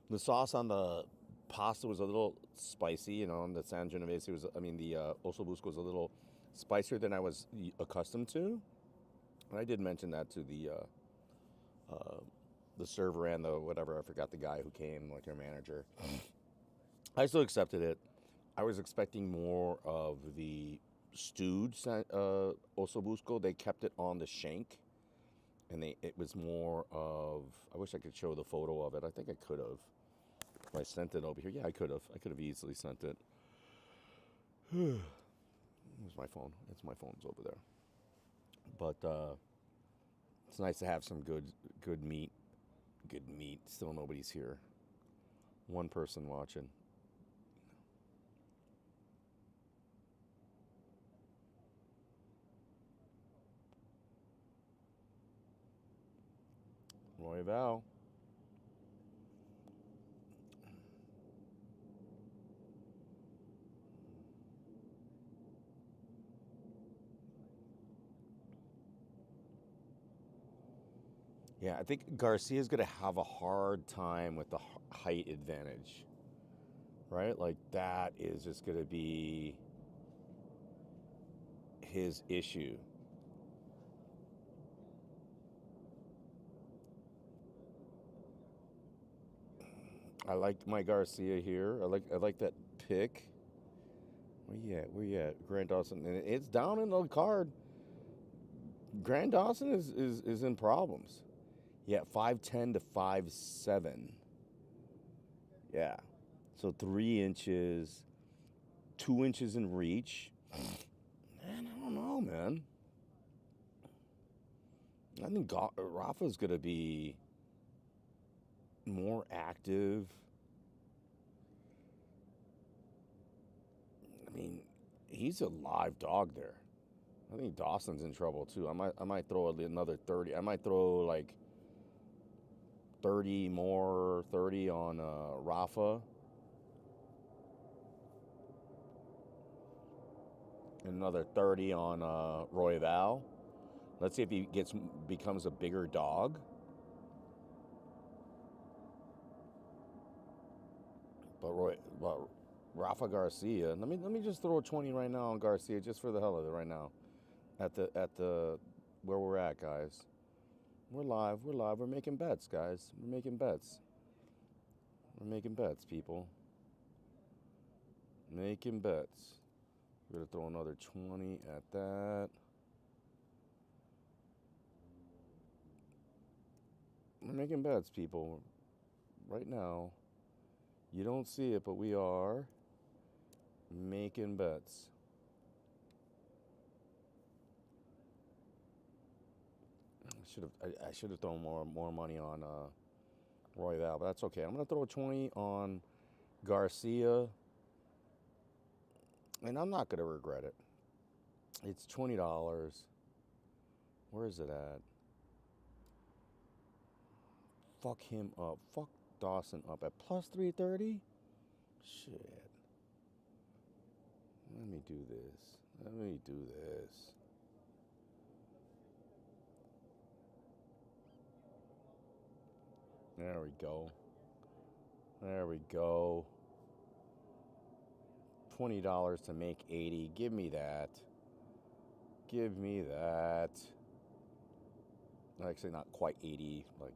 The sauce on the pasta was a little spicy, you know, and the San Genovese was, I mean, the ossobuco was a little spicier than I was accustomed to. And I did mention that to the server and the whatever, I forgot the guy who came, like their manager. I still accepted it. I was expecting more of the stewed ossobuco. They kept it on the shank, and it was more of. I wish I could show the photo of it. I think I could have. If I sent it over here, yeah, I could have. I could have easily sent it. Where's my phone? It's my phone's over there. But it's nice to have some good meat. Good meat. Still nobody's here. One person watching. Roy Val. Yeah, I think Garcia's going to have a hard time with the height advantage, right? Like, that is just going to be his issue. I like my Garcia here. I like that pick. Where you at? Where you at? Grant Dawson. And it's down in the card. Grant Dawson is in problems. Yeah, 5'10" to 5'7". Yeah. So 3 inches, 2 inches in reach. Man, I don't know, man. I think Rafa's going to be more active. I mean, he's a live dog there. I think Dawson's in trouble too. I might throw another 30. I might throw like 30 on Rafa. And another 30 on Royval. Let's see if he becomes a bigger dog. But Rafa Garcia. Let me just throw a 20 right now on Garcia, just for the hell of it, right now. At the where we're at, guys. We're live. We're making bets, guys. We're making bets, people. Making bets. We're gonna throw another 20 at that. We're making bets, people. Right now. You don't see it, but we are making bets. I should have thrown more money on Royval, but that's okay. I'm gonna throw a 20 on Garcia, and I'm not gonna regret it. It's $20. Where is it at? Fuck him up. Fuck Dawson up at plus 330. Shit. Let me do this. There we go. $20 to make 80. Give me that. Actually, not quite 80, like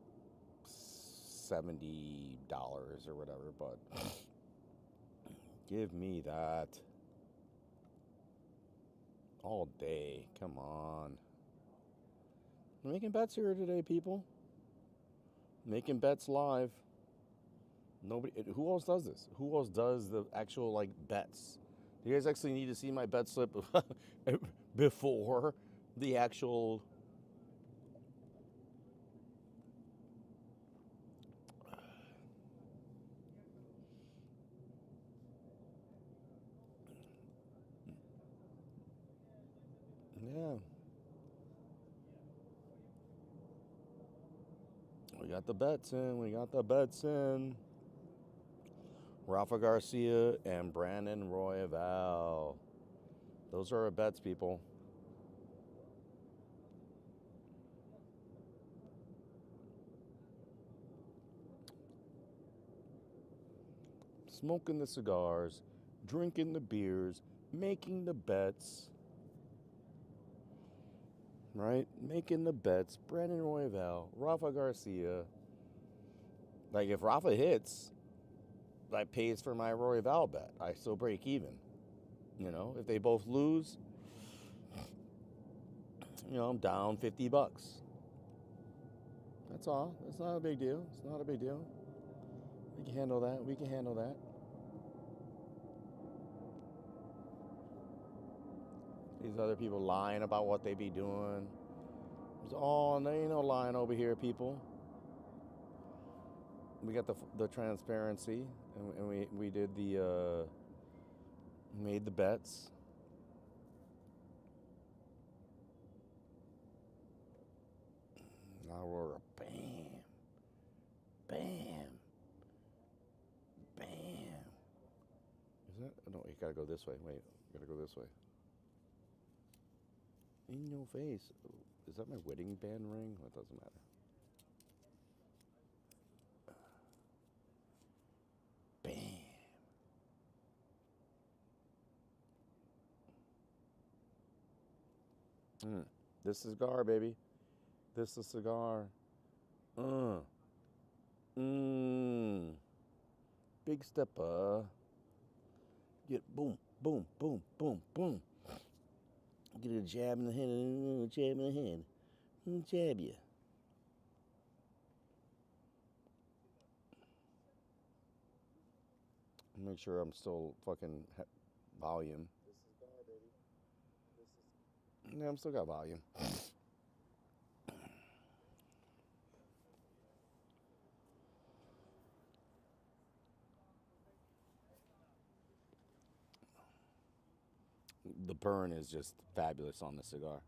$70 or whatever, but give me that. All day. Come on. We're making bets here today, people. Making bets live. Nobody. Who else does this? Who else does the actual like bets? Do you guys actually need to see my bet slip before the actual? Yeah. We got the bets in. Rafa Garcia and Brandon Royval. Those are our bets, people. smoking the cigars, drinking the beers, making the bets, right? Making the bets. Brandon Royval, Rafa Garcia. Like, if Rafa hits, that pays for my Royval bet. I still break even. You know, if they both lose, you know, I'm down $50. That's all. It's not a big deal. It's not a big deal. We can handle that. We can handle that. These other people lying about what they be doing. There ain't no lying over here, people. We got the transparency, and we did made the bets. Aurora, bam, bam, bam. Is that? No, you gotta go this way. Wait, you gotta go this way. In your face. Is that my wedding band ring? Well, it doesn't matter. Bam. This is cigar, baby. This is cigar. Big stepper. Get boom, boom, boom, boom, boom. Get a jab in the head, jab in the head. Jab you. Make sure I'm still fucking volume. This is cigar, baby. Yeah, I'm still got volume. The burn is just fabulous on the cigar.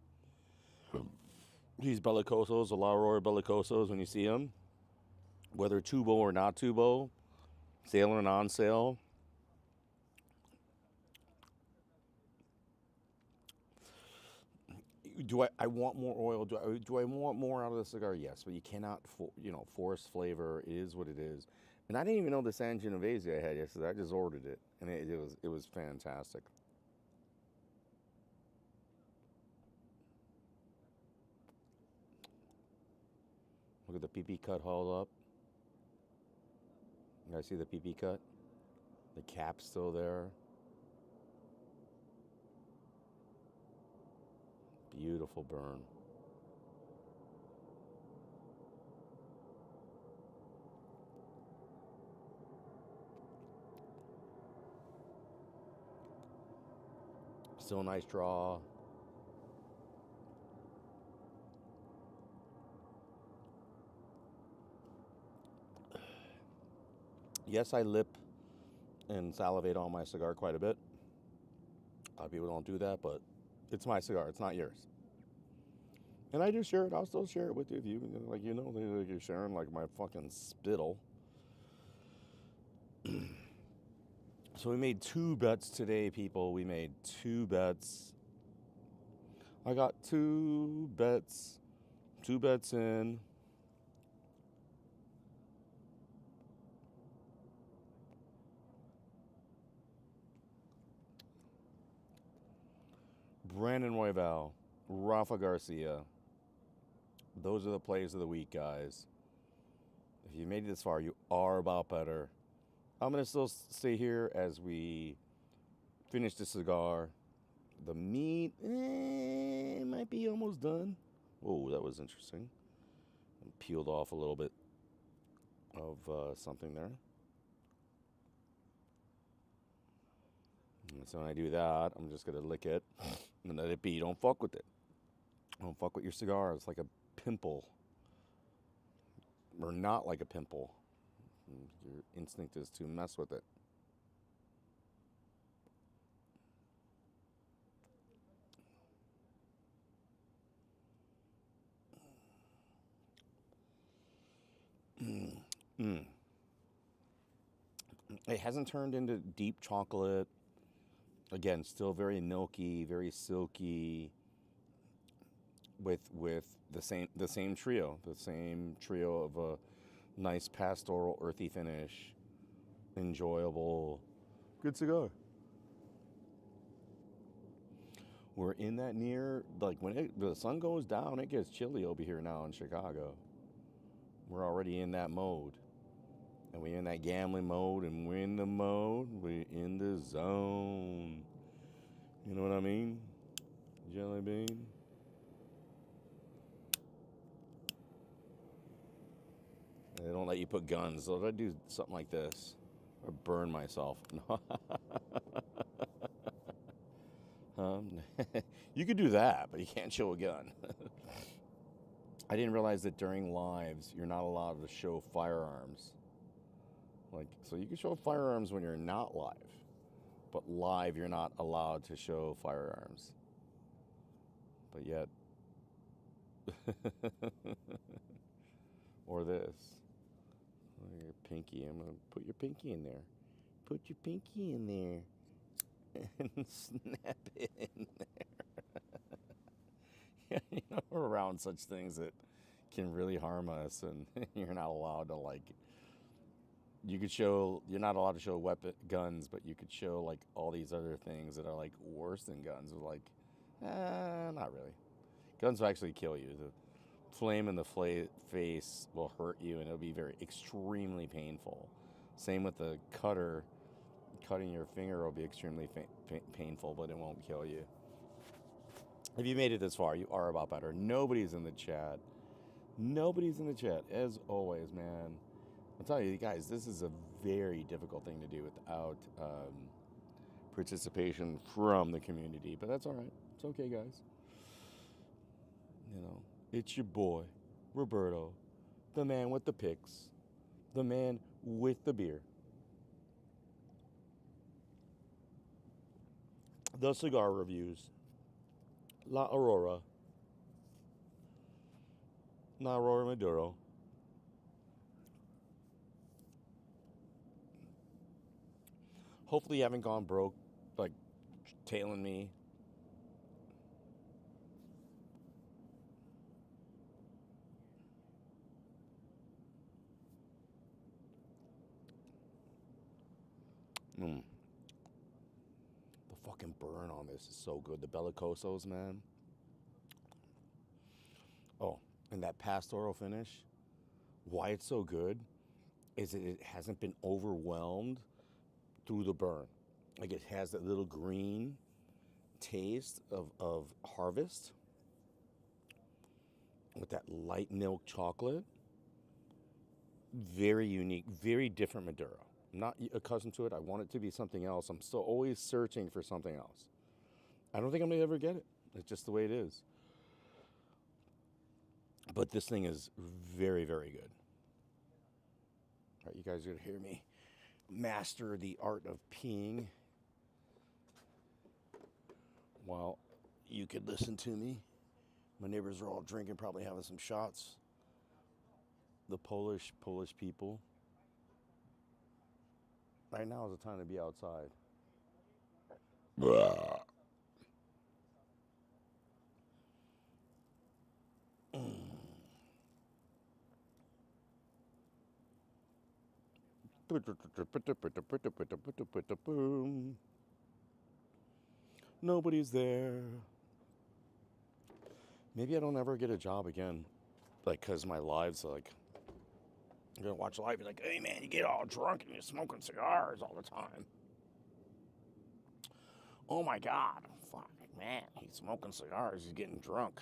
These Bellicosos, the Aurora Bellicosos, when you see them, whether tubo or not tubo, sale or non-sale, I want more oil? Do I want more out of the cigar? Yes, but you cannot force flavor. It is what it is. And I didn't even know the San Genovese I had yesterday. I just ordered it, and it was fantastic. Look at the PP cut hauled up. You guys see the PP cut? The cap's still there. Beautiful burn. Still a nice draw. Yes, I lip and salivate on my cigar quite a bit. A lot of people don't do that, but it's my cigar. It's not yours. And I do share it. I'll still share it with you if you like. Like you're sharing like my fucking spittle. So we made 2 bets today, people. We made 2 bets. I got 2 bets. 2 bets in. Brandon Royval, Rafa Garcia. Those are the plays of the week, guys. If you made it this far, you are about better. I'm going to still stay here as we finish the cigar. The meat might be almost done. Whoa, that was interesting. Peeled off a little bit of something there. And so when I do that, I'm just going to lick it and let it be. Don't fuck with it. Don't fuck with your cigar. It's like a pimple. Or not like a pimple. Your instinct is to mess with it. It hasn't turned into deep chocolate. Again, still very milky, very silky. With the same trio of a nice pastoral earthy finish. enjoyable, good cigar. We're in that near, like when the sun goes down, it gets chilly over here now in Chicago. We're already in that mode. And we're in that gambling mode, and we're in the mode, we're in the zone. You know what I mean? Jelly bean. They don't let you put guns, so if I do something like this, or burn myself. You could do that, but you can't show a gun. I didn't realize that during lives, you're not allowed to show firearms. Like, so you can show firearms when you're not live, but live you're not allowed to show firearms. But yet, or this, your pinky. I'm gonna put your pinky in there. Put your pinky in there, and snap it in there. You know, we're around such things that can really harm us, and you're not allowed to, like. You could show, you're not allowed to show guns, but you could show like all these other things that are like worse than guns. Like, not really. Guns will actually kill you. The flame in the face will hurt you, and it'll be extremely painful. Same with the cutter. Cutting your finger will be extremely painful, but it won't kill you. If you made it this far, you are about better. Nobody's in the chat. Nobody's in the chat, as always, man. I'll tell you guys, this is a very difficult thing to do without participation from the community, but that's all right. It's okay, guys. You know, it's your boy, Roberto, the man with the picks, the man with the beer. The cigar reviews, La Aurora Maduro. Hopefully you haven't gone broke, like, tailing me. The fucking burn on this is so good. The Bellicosos, man. Oh, and that pastoral finish, why it's so good is it hasn't been overwhelmed through the burn. Like, it has that little green taste of harvest with that light milk chocolate. Very unique, very different Maduro. I'm not accustomed to it. I want it to be something else. I'm still always searching for something else. I don't think I'm gonna ever get it. It's just the way it is. But this thing is very, very good. All right, you guys are gonna hear me master the art of peeing while you could listen to me. My neighbors are all drinking, probably having some shots. The Polish people. Right now is the time to be outside. Nobody's there. Maybe I don't ever get a job again. Like, because my lives, like, you're going to watch live, you're like, hey, man, you get all drunk and you're smoking cigars all the time. Oh, my God. Fuck, man, he's smoking cigars, he's getting drunk.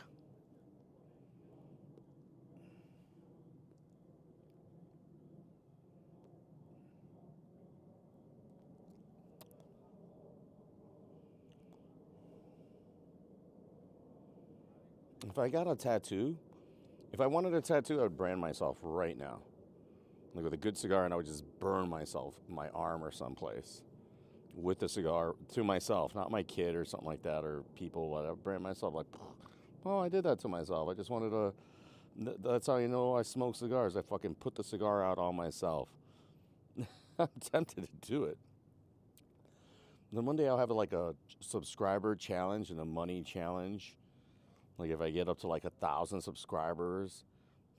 If I got a tattoo, if I wanted a tattoo, I would brand myself right now. Like with a good cigar, and I would just burn myself, my arm or someplace, with the cigar to myself, not my kid or something like that, or people, whatever. Brand myself like, oh, I did that to myself. I just wanted to. That's how you know I smoke cigars. I fucking put the cigar out on myself. I'm tempted to do it. Then one day I'll have like a subscriber challenge and a money challenge. Like if I get up to like 1,000 subscribers,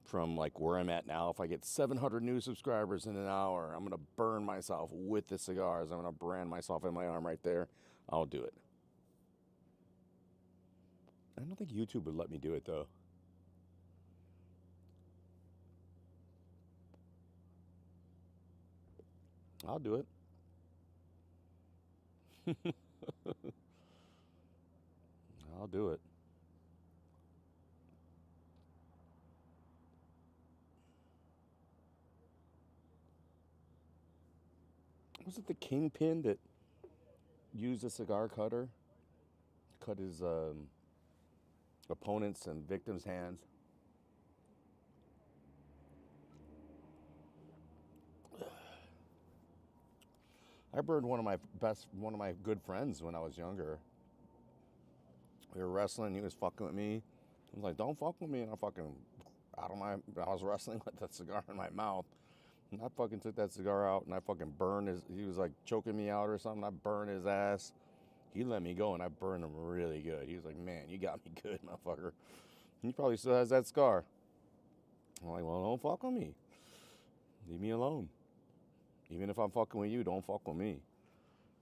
from like where I'm at now. If I get 700 new subscribers in an hour, I'm gonna burn myself with the cigars. I'm gonna brand myself in my arm right there. I'll do it. I don't think YouTube would let me do it though. I'll do it. I'll do it. Was it the kingpin that used a cigar cutter to cut his opponents' and victims' hands? I burned one of my good friends when I was younger. We were wrestling. He was fucking with me. I was like, "Don't fuck with me!" And I was wrestling with the cigar in my mouth. And I fucking took that cigar out and I fucking burned he was like choking me out or something. I burned his ass. He let me go and I burned him really good. He was like, "Man, you got me good, motherfucker." And he probably still has that scar. I'm like, "Well, don't fuck with me. Leave me alone. Even if I'm fucking with you, don't fuck with me.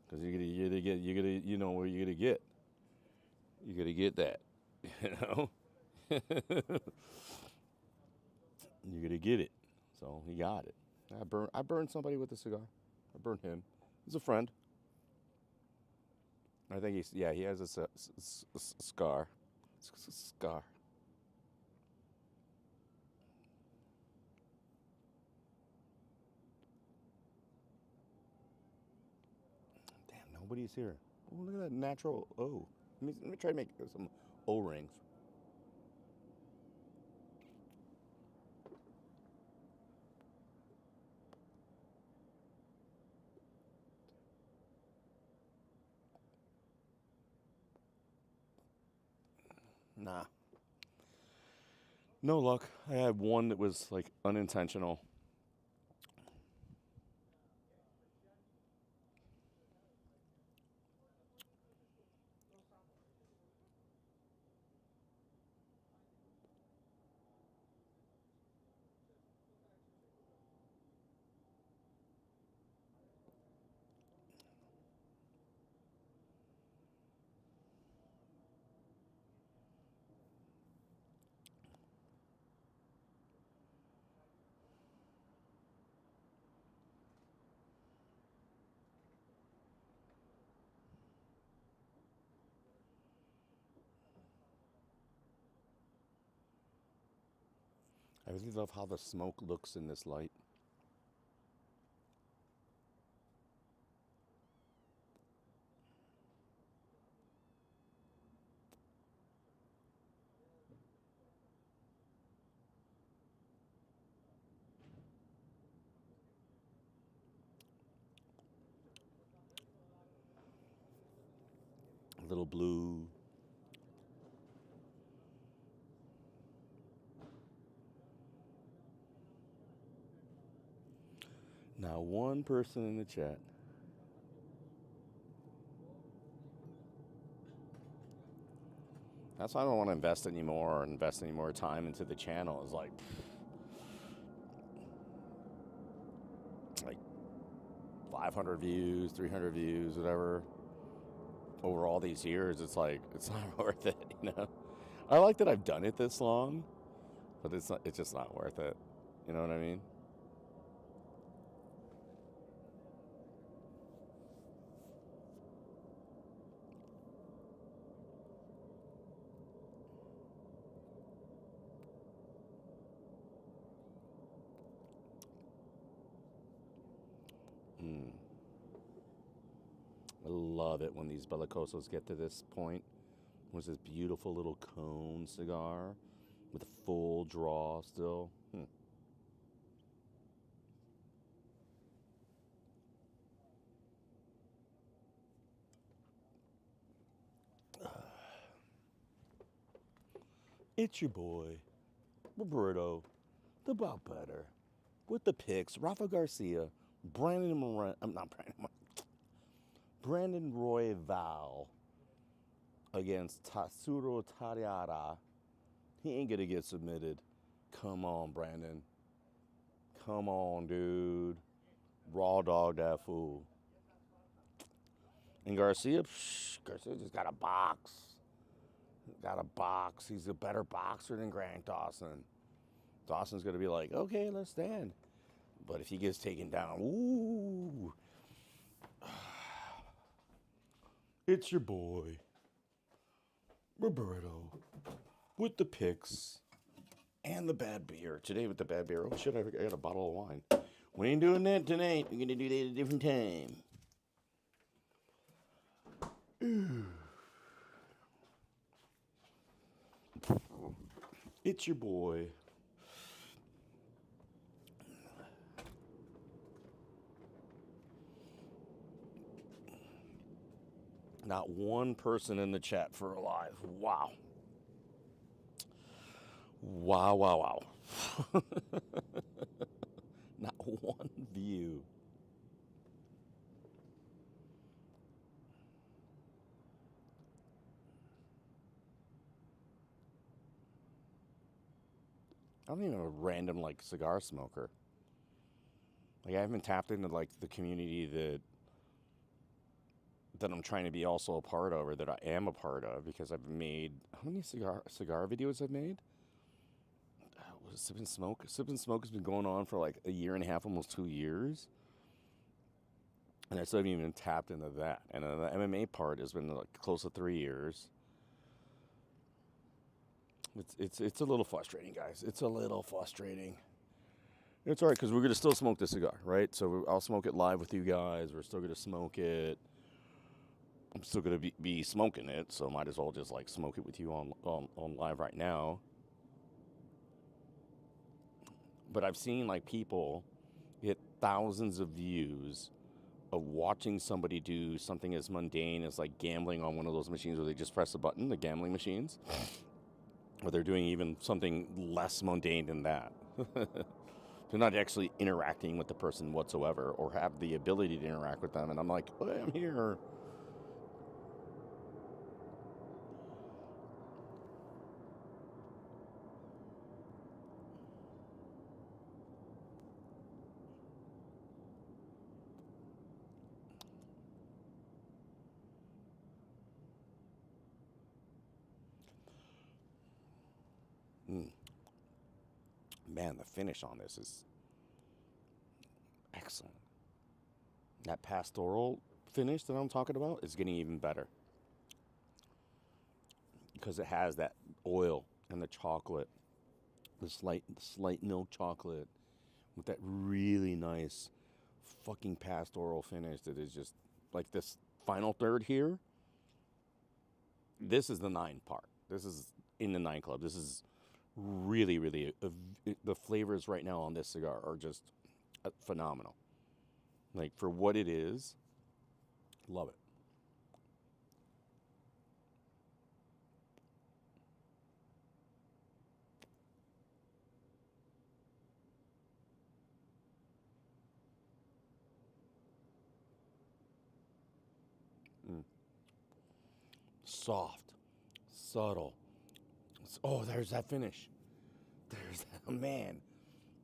Because you know where you're gonna get. You're gonna get that. You know? You're gonna get it." So he got it. I burned somebody with a cigar. I burned him. He's a friend. I think he has a scar. Scar. Damn, nobody's here. Oh, look at that natural O. Let me try to make some O-rings. Nah. No luck. I had one that was like unintentional. I really love how the smoke looks in this light. A little blue. Now one person in the chat. That's why I don't want to invest anymore or invest any more time into the channel. It's like 500 views, 300 views, whatever. Over all these years, it's like, it's not worth it, you know? I like that I've done it this long, but it's just not worth it. You know what I mean? I love it when these Bellicosos get to this point. Was this beautiful little cone cigar with a full draw still. It's your boy, Roberto, the Bob Better, with the picks. Rafa Garcia, Brandon Roy Val against Tatsuro Tariara. He ain't gonna get submitted. Come on, Brandon. Come on, dude. Raw dog that fool. And Garcia, Garcia just got a box. Got a box. He's a better boxer than Grant Dawson. Dawson's going to be like, okay, let's stand. But if he gets taken down, ooh. It's your boy, Roberto, with the picks and the bad beer. Today with the bad beer. Oh, shit, I got a bottle of wine. We ain't doing that tonight. We're going to do that at a different time. It's your boy. Not one person in the chat for a live. Wow. Wow, wow, wow. Not one view. I'm even a random like cigar smoker. Like I haven't tapped into like the community that I'm trying to be also a part of, or that I am a part of, because I've made how many cigar videos I've made? Sip and Smoke. Sip and Smoke has been going on for like a year and a half, almost 2 years, and I still haven't even tapped into that. And then the MMA part has been like close to 3 years. It's a little frustrating, guys. It's a little frustrating. It's all right because we're gonna still smoke the cigar, right? So I'll smoke it live with you guys. We're still gonna smoke it. I'm still gonna be smoking it, so might as well just like smoke it with you on live right now. But I've seen like people get thousands of views of watching somebody do something as mundane as like gambling on one of those machines where they just press a button, the gambling machines, or they're doing even something less mundane than that. They're not actually interacting with the person whatsoever or have the ability to interact with them. And I'm like, oh, I'm here. Man, the finish on this is excellent. That pastoral finish that I'm talking about is getting even better because it has that oil and the chocolate, the slight milk chocolate with that really nice fucking pastoral finish that is just like this final third here. This is the 9 part. This is in the 9 club. This is really the flavors right now on this cigar are just phenomenal. Like for what it is, love it. Soft, subtle. Oh, there's that finish. There's that, man.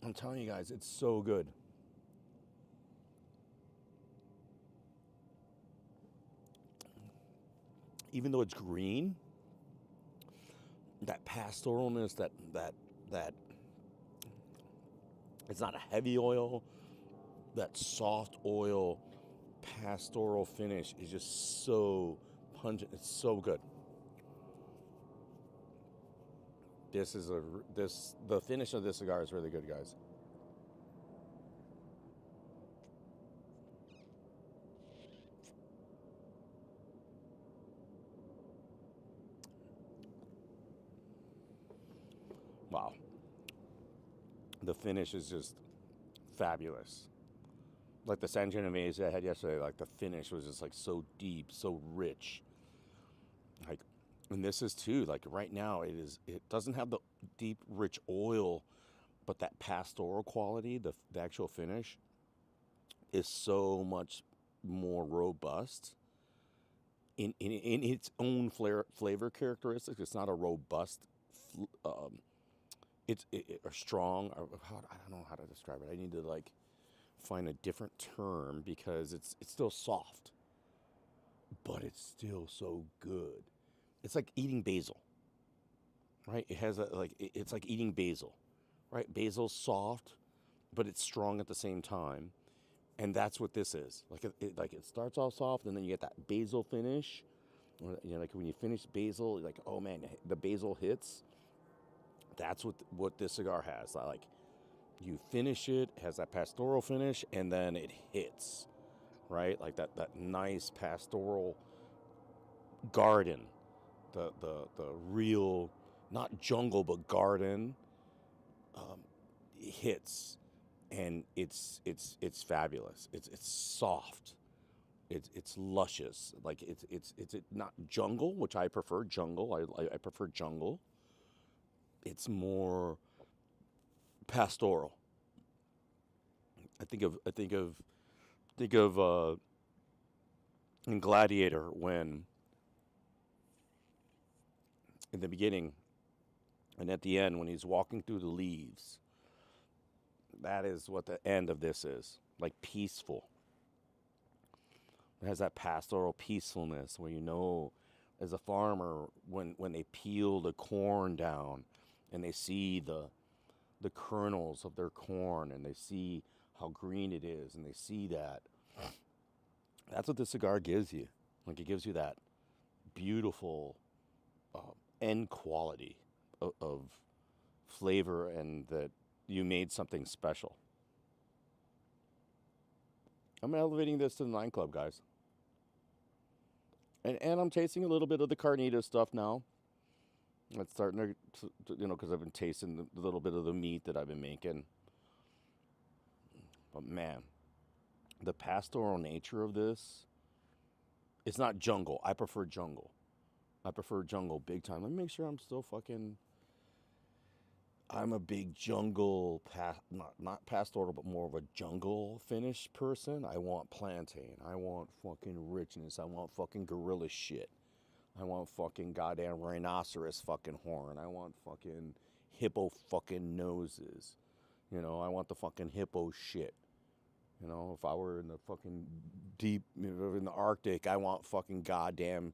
I'm telling you guys, it's so good. Even though it's green, that pastoralness, that it's not a heavy oil. That soft oil pastoral finish is just so pungent. It's so good. The finish of this cigar is really good, guys. Wow. The finish is just fabulous. Like the San Genovese I had yesterday, like the finish was just like so deep, so rich. Like, and this is too, like right now it doesn't have the deep, rich oil, but that pastoral quality, the actual finish is so much more robust in its own flavor characteristics. It's not a robust or strong. Or I don't know how to describe it. I need to like find a different term because it's still soft, but it's still so good. It's like eating basil, right? It has a like it's like eating basil, right? Basil's soft, but it's strong at the same time, and that's what this is. Like it starts off soft, and then you get that basil finish. Like when you finish basil, like oh man, the basil hits. That's what this cigar has. Like you finish it, has that pastoral finish, and then it hits, right? Like that nice pastoral garden, the real, not jungle but garden, um, hits, and it's fabulous. It's soft. It's luscious. Like it's not jungle, which I prefer. Jungle. I prefer jungle. It's more pastoral. I think of in Gladiator when in the beginning and at the end when he's walking through the leaves. That is what the end of this is. Like peaceful. It has that pastoral peacefulness where you know as a farmer when they peel the corn down and they see the kernels of their corn and they see how green it is and they see that. That's what the cigar gives you. Like it gives you that beautiful end quality of flavor and that you made something special. I'm elevating this to the 9 Club, guys. And I'm tasting a little bit of the carnita stuff now. It's starting to because I've been tasting the little bit of the meat that I've been making. But man, the pastoral nature of this, it's not jungle. I prefer jungle. I prefer jungle big time. Let me make sure I'm still fucking. I'm a big jungle, not pastoral, but more of a jungle finish person. I want plantain. I want fucking richness. I want fucking gorilla shit. I want fucking goddamn rhinoceros fucking horn. I want fucking hippo fucking noses. I want the fucking hippo shit. If I were in the fucking deep, in the Arctic, I want fucking goddamn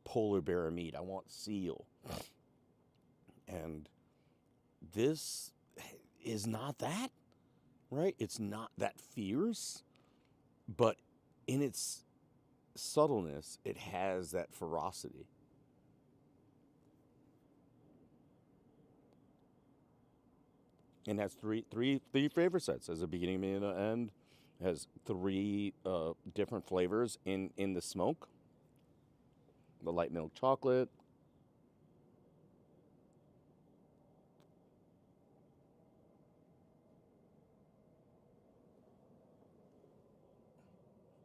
polar bear meat. I want seal. And this is not that, right? It's not that fierce, but in its subtleness, it has that ferocity. And has three flavor sets. As a beginning, middle, and end. Has 3 different flavors in the smoke. The light milk chocolate.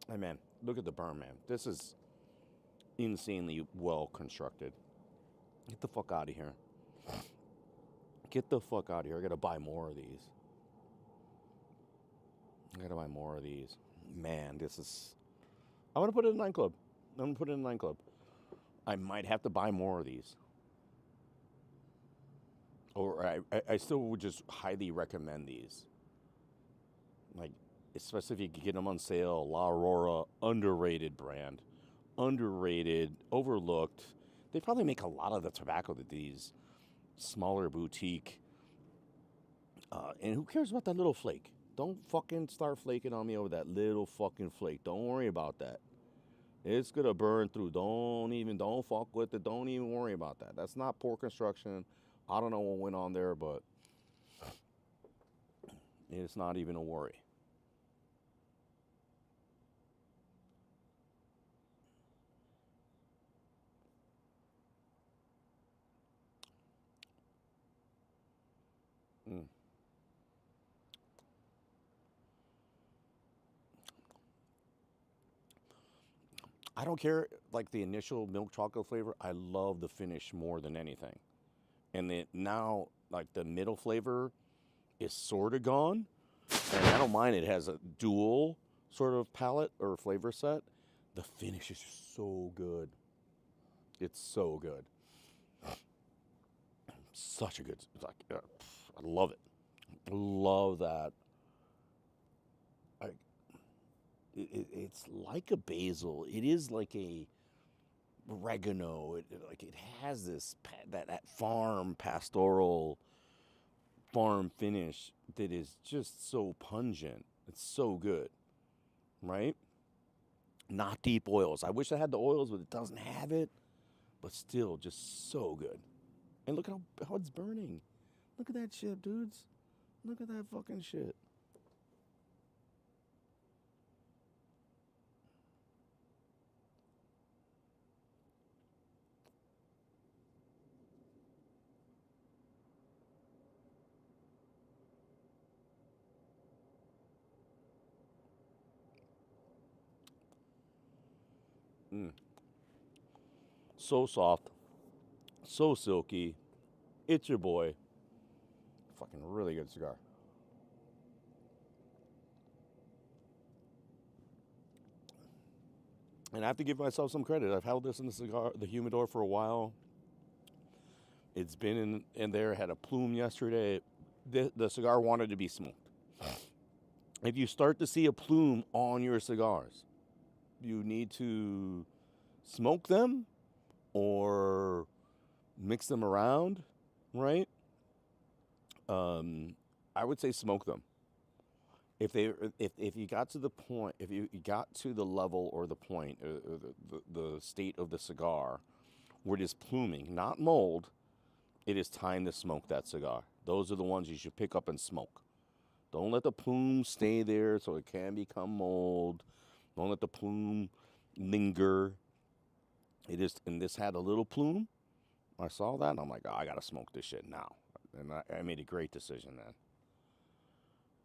Hey man, look at the burn, man. This is insanely well constructed. Get the fuck out of here. Get the fuck out of here. I gotta buy more of these. Man, this is. I'm gonna put it in 9 Club. I might have to buy more of these. Or I still would just highly recommend these. Like, especially if you can get them on sale. La Aurora, underrated brand. Underrated, overlooked. They probably make a lot of the tobacco that these smaller boutique. And who cares about that little flake? Don't fucking start flaking on me over that little fucking flake. Don't worry about that. It's gonna burn through. Don't fuck with it. Don't even worry about that. That's not poor construction. I don't know what went on there, but it's not even a worry. Mm. I don't care, like the initial milk chocolate flavor. I love the finish more than anything. And then now, like the middle flavor is sort of gone. And I don't mind it has a dual sort of palette or flavor set. The finish is so good. It's so good. Such a good, like, I love it. Love that. I, it's like a basil. It is like a oregano. Like it has this that farm pastoral farm finish that is just so pungent. It's so good, right? Not deep oils. I wish I had the oils, but it doesn't have it. But still, just so good. And look how it's burning. Look at that shit, dudes. Look at that fucking shit. Mm. So soft, so silky. It's your boy. Fucking really good cigar. And I have to give myself some credit. I've held this in the humidor for a while. It's been in there. Had a plume yesterday. The cigar wanted to be smoked. If you start to see a plume on your cigars, you need to smoke them or mix them around, right? I would say smoke them. If you got to the point, if you got to the level or the point, the state of the cigar where it is pluming, not mold, it is time to smoke that cigar. Those are the ones you should pick up and smoke. Don't let the plume stay there so it can become mold. Don't let the plume linger. It is, and this had a little plume. I saw that and I'm like, oh, I gotta smoke this shit now. And I made a great decision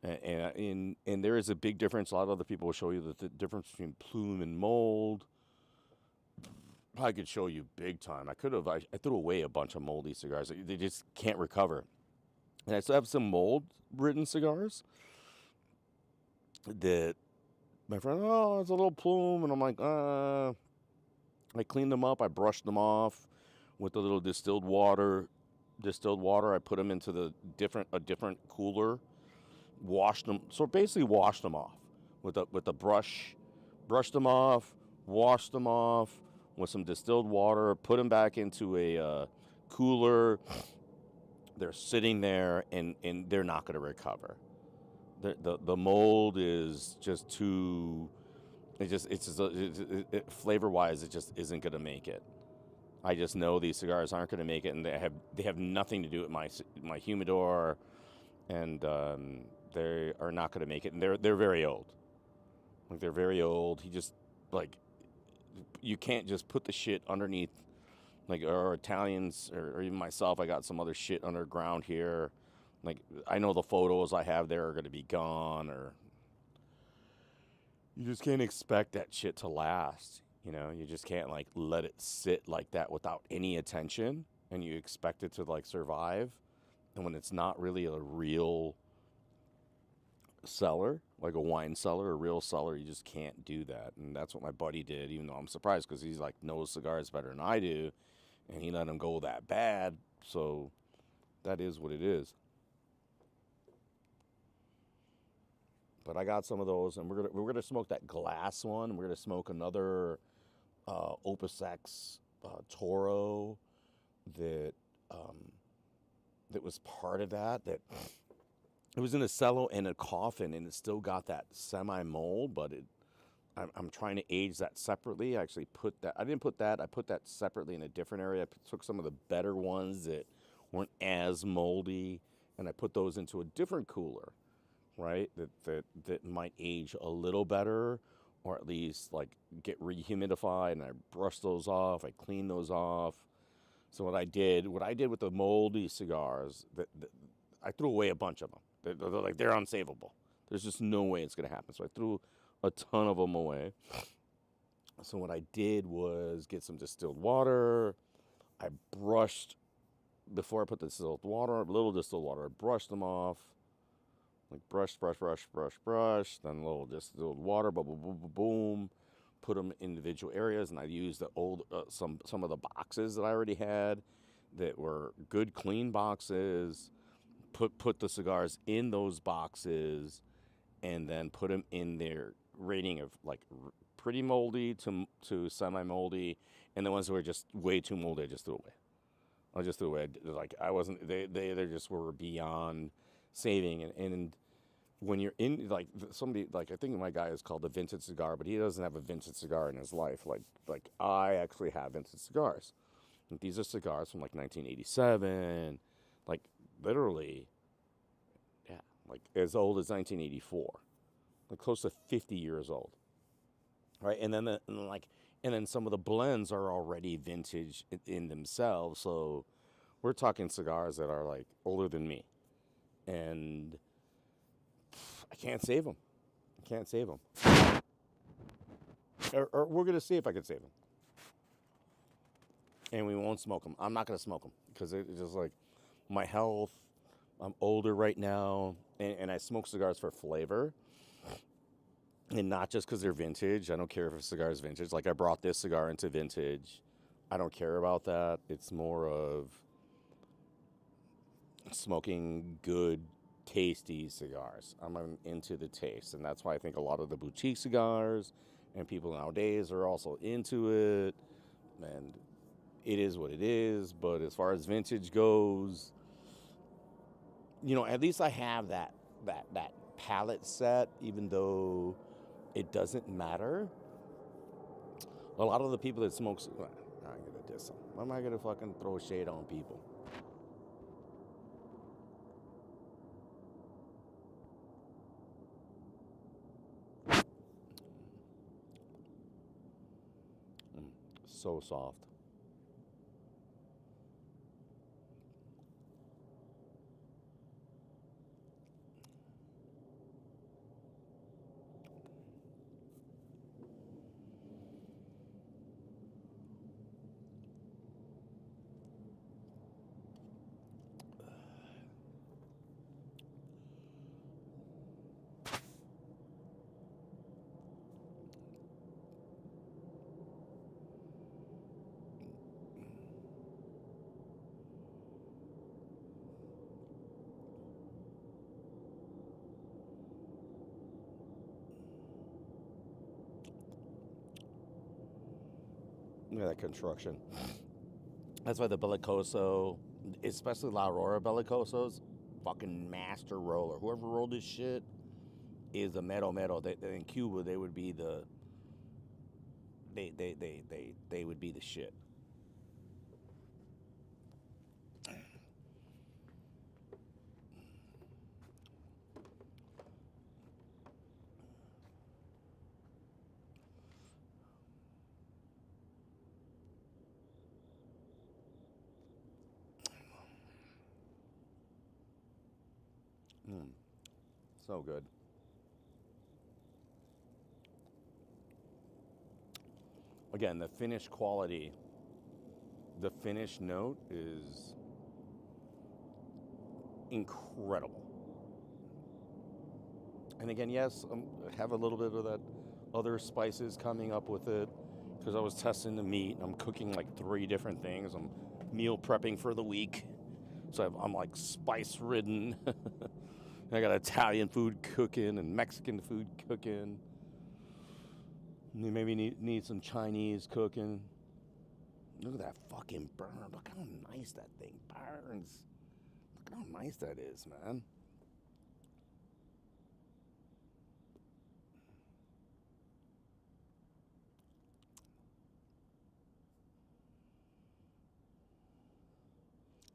then. And there is a big difference. A lot of other people will show you the difference between plume and mold. I could show you big time. I threw away a bunch of moldy cigars. They just can't recover. And I still have some mold-ridden cigars that my friend, oh, it's a little plume. And I'm like, I cleaned them up. I brushed them off with a little distilled water. I put them into a different cooler. Washed them. So basically washed them off with a brush. Brushed them off. Washed them off with some distilled water. Put them back into a cooler. They're sitting there and they're not going to recover. The mold is just too. Flavor wise, it just isn't going to make it. I just know these cigars aren't going to make it, and they have nothing to do with my humidor, and they are not going to make it. And they're very old. Like they're very old. He just like you can't just put the shit underneath. Like or Italians or even myself, I got some other shit underground here. Like I know the photos I have there are going to be gone, or you just can't expect that shit to last. You know, you just can't like let it sit like that without any attention, and you expect it to like survive. And when it's not really a real cellar, like a wine cellar, a real cellar, you just can't do that. And that's what my buddy did, even though I'm surprised because he's like knows cigars better than I do, and he let him go that bad. So that is what it is. But I got some of those, and we're gonna smoke that glass one. We're gonna smoke another Opus X Toro that that was part of that. That it was in a cello and a coffin, and it still got that semi mold, but I'm trying to age that separately. I actually put that. I didn't put that. I put that separately in a different area. I took some of the better ones that weren't as moldy, and I put those into a different cooler, right? That might age a little better, or at least like get rehumidified. And I brushed those off. I cleaned those off. So what I did with the moldy cigars, that I threw away a bunch of them. They're unsavable. There's just no way it's gonna happen. So I threw a ton of them away. So what I did was get some distilled water. I brushed before I put the distilled water, a little distilled water. I brushed them off. Like brush, then a little distilled water, boom, boom, boom, boom, boom. Put them in individual areas, and I used the old some of the boxes that I already had that were good, clean boxes. put the cigars in those boxes, and then put them in their rating of like pretty moldy to semi moldy, and the ones that were just way too moldy, I just threw away. I just threw away. Like I wasn't. They just were beyond saving, and when you're in like somebody like I think my guy is called a vintage cigar, but he doesn't have a vintage cigar in his life. Like I actually have vintage cigars. And these are cigars from like 1987, like literally, yeah, like as old as 1984, like close to 50 years old, right? And then some of the blends are already vintage in themselves. So we're talking cigars that are like older than me, and I can't save them. I can't save them. Or we're gonna see if I can save them, and we won't smoke them. I'm not gonna smoke them because it's just like my health. I'm older right now, and I smoke cigars for flavor, and not just because they're vintage. I don't care if a cigar is vintage. Like I brought this cigar into vintage. I don't care about that. It's more of smoking good, tasty cigars. I'm into the taste, and that's why I think a lot of the boutique cigars and people nowadays are also into it. And it is what it is. But as far as vintage goes, at least I have that palette set, even though it doesn't matter. A lot of the people that smoke, I'm gonna diss them. Why am I gonna fucking throw shade on people? So soft. Look at that construction. That's why the Bellicoso, especially La Aurora Bellicosos, fucking master roller. Whoever rolled this shit is a mero mero. In Cuba, they would be the they would be the shit. So good. Again, the finish quality, the finish note is incredible. And again, yes, have a little bit of that other spices coming up with it because I was testing the meat. I'm cooking like 3 different things. I'm meal prepping for the week. So I'm like spice ridden. I got Italian food cooking and Mexican food cooking. You maybe need some Chinese cooking. Look at that fucking burn. Look how nice that thing burns. Look how nice that is, man.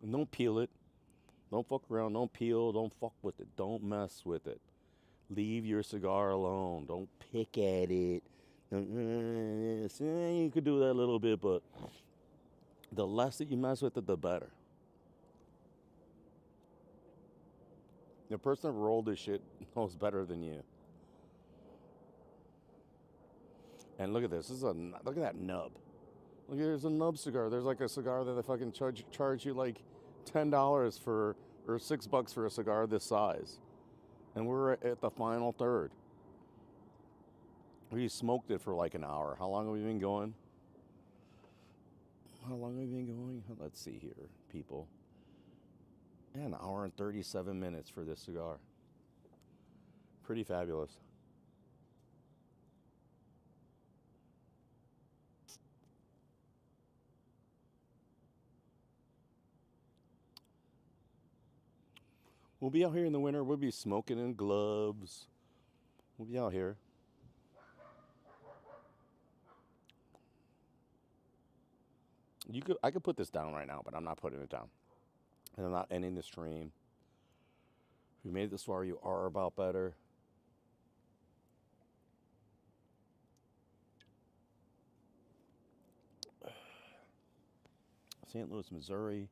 And don't peel it. Don't fuck around. Don't peel. Don't fuck with it. Don't mess with it. Leave your cigar alone. Don't pick at it. You could do that a little bit, but the less that you mess with it, the better. The person that rolled this shit knows better than you. And look at this. Look at that nub. Look, there's a nub cigar. There's like a cigar that they fucking charge you like $10 for, or $6 for a cigar this size. And we're at the final third. We smoked it for like an hour. How long have we been going? Let's see here, people. Yeah, an hour and 37 minutes for this cigar. Pretty fabulous. We'll be out here in the winter. We'll be smoking in gloves. We'll be out here. I could put this down right now, but I'm not putting it down. And I'm not ending the stream. If you made it this far, you are about better. St. Louis, Missouri.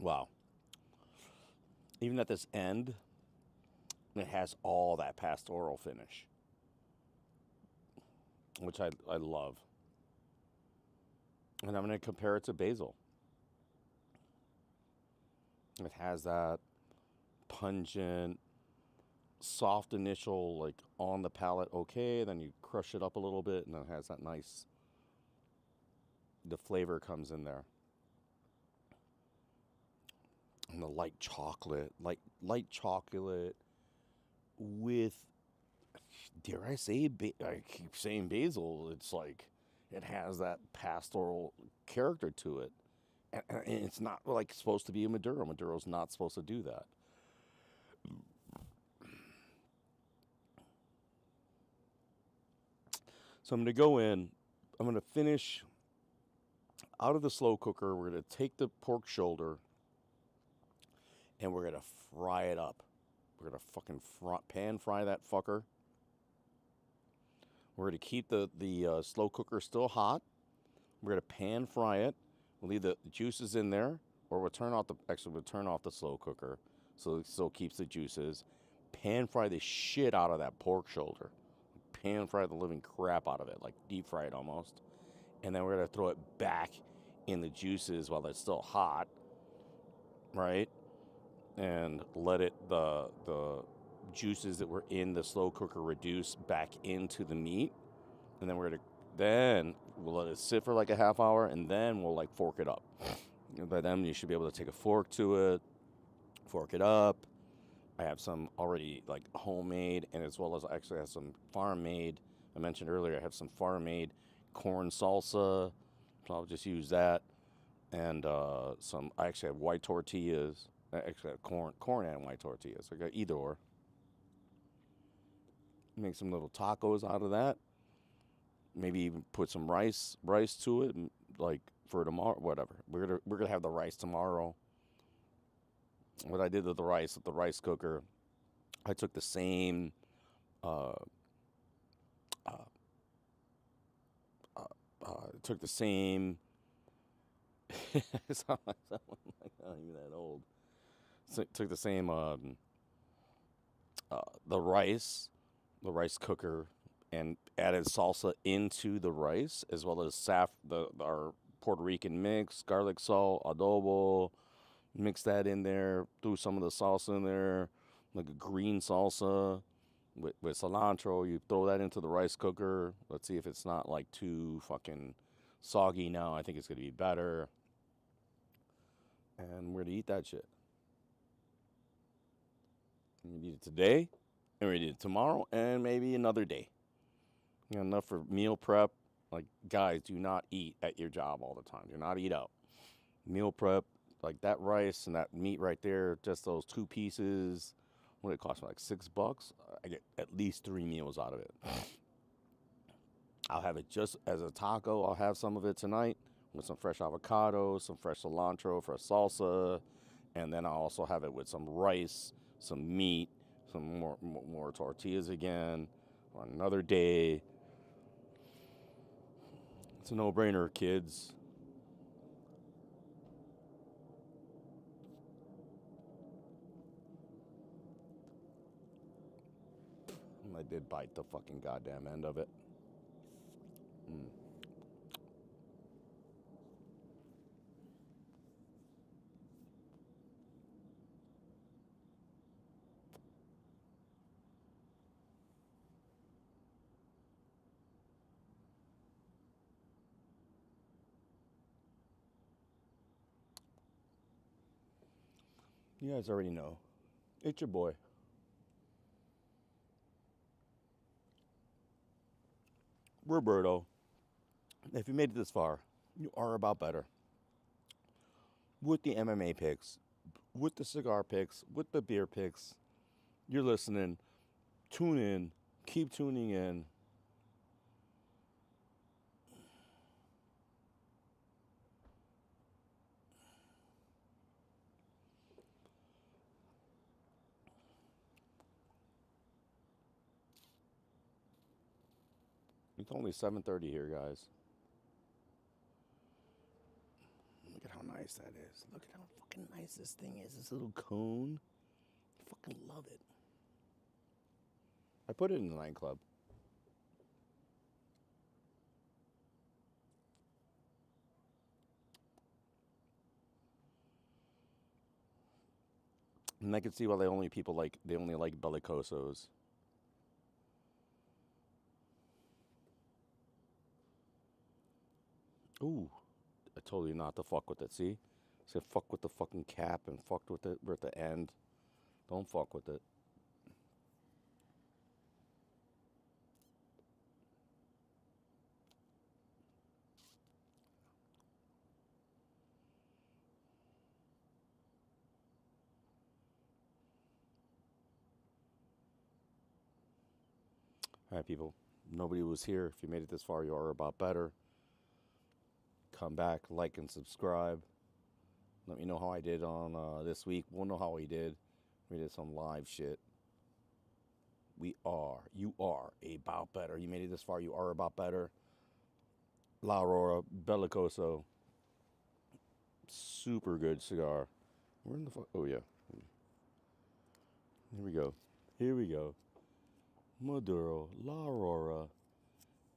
Wow. Even at this end, it has all that pastoral finish, which I love. And I'm going to compare it to basil. It has that pungent, soft initial, like on the palate, okay. Then you crush it up a little bit, and then it has that nice, the flavor comes in there. And the light chocolate with, dare I say, I keep saying basil. It's like it has that pastoral character to it, and it's not like supposed to be a Maduro. Maduro's not supposed to do that. So I'm going to go in. I'm going to finish out of the slow cooker. We're going to take the pork shoulder and we're going to fry it up. We're going to fucking pan fry that fucker. We're going to keep the slow cooker still hot. We're going to pan fry it. We'll leave the juices in there, or we'll turn off the slow cooker so it still keeps the juices. Pan fry the shit out of that pork shoulder. Pan fry the living crap out of it, like deep fry it almost. And then we're going to throw it back in the juices while it's still hot, right? And let the juices that were in the slow cooker reduce back into the meat. And then we'll let it sit for like a half hour, and then we'll like fork it up. And by then you should be able to take a fork to it, fork it up. I have some already like homemade, and as well as I actually have some farm made. I mentioned earlier I have some farm made corn salsa, so I'll just use that. And I actually have white tortillas. I actually have corn and white tortillas. I got either or. Make some little tacos out of that. Maybe even put some rice to it, like for tomorrow. Whatever. We're gonna have the rice tomorrow. What I did with the rice cooker, I took the same. Uh, took the same. It's not like I'm not even that old. So took the same the rice cooker, and added salsa into the rice, as well as our Puerto Rican mix, garlic salt, adobo. Mix that in there. Threw some of the salsa in there, like a green salsa with cilantro. You throw that into the rice cooker. Let's see if it's not like too fucking soggy now. I think it's gonna be better. And we're gonna eat that shit. We need it today, and we need it tomorrow, and maybe another day. You know, enough for meal prep. Like, guys, do not eat at your job all the time. Do not eat out. Meal prep, like that rice and that meat right there, just those 2 pieces. What did it cost me? Like $6. I get at least 3 meals out of it. I'll have it just as a taco. I'll have some of it tonight with some fresh avocado, some fresh cilantro for a salsa, and then I'll also have it with some rice, some meat, some more tortillas again on another day. It's a no-brainer, kids. I did bite the fucking goddamn end of it. You guys already know. It's your boy. Roberto. If you made it this far, you are about better. With the MMA picks, with the cigar picks, with the beer picks, you're listening. Tune in. Keep tuning in. It's only 7:30 here, guys. Look at how nice that is. Look at how fucking nice this thing is. This little cone. I fucking love it. I put it in the nightclub. And I can see why they only like bellicosos. Ooh, I told you not to fuck with it. See, I said fuck with the fucking cap and fucked with it. We're at the end. Don't fuck with it. All right, people. Nobody was here. If you made it this far, you are about better. Come back, like, and subscribe. Let me know how I did on this week. We'll know how we did. We did some live shit. You are about better. You made it this far, you are about better. La Aurora Bellicoso. Super good cigar. Where in the fuck? Oh, yeah. Here we go. Here we go. Maduro, La Aurora,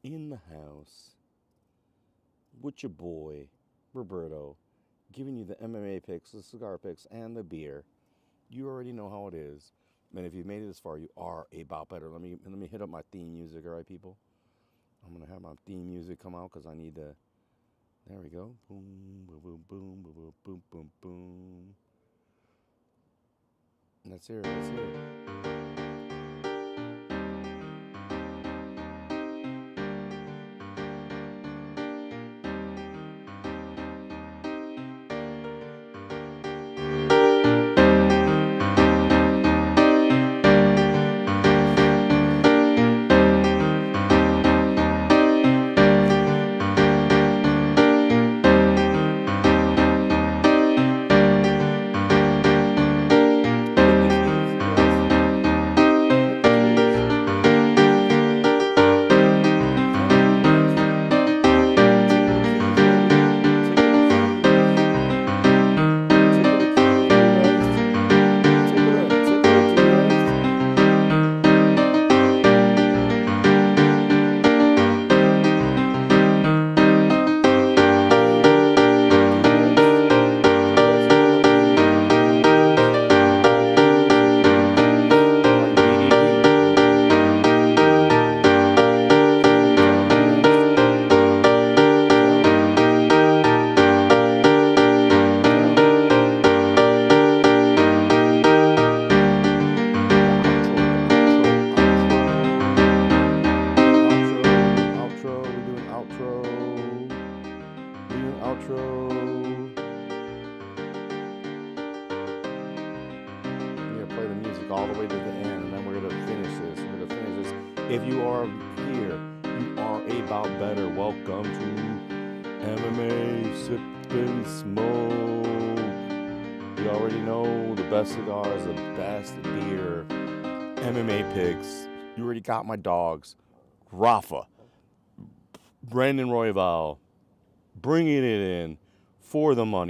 in the house. With your boy, Roberto, giving you the MMA picks, the cigar picks, and the beer. You already know how it is. And if you've made it this far, you are about better. Let me hit up my theme music, all right, people? I'm going to have my theme music come out because I need to... There we go. Boom, boom, boom, boom, boom, boom, boom, boom. And that's it. That's it. music all the way to the end, and then we're gonna finish this. We're gonna finish this. If you are here, you are about better. Welcome to MMA Sip and Smoke. You already know the best cigars, the best beer, MMA picks. You already got my dogs, Rafa, Brandon Royval, bringing it in for the money.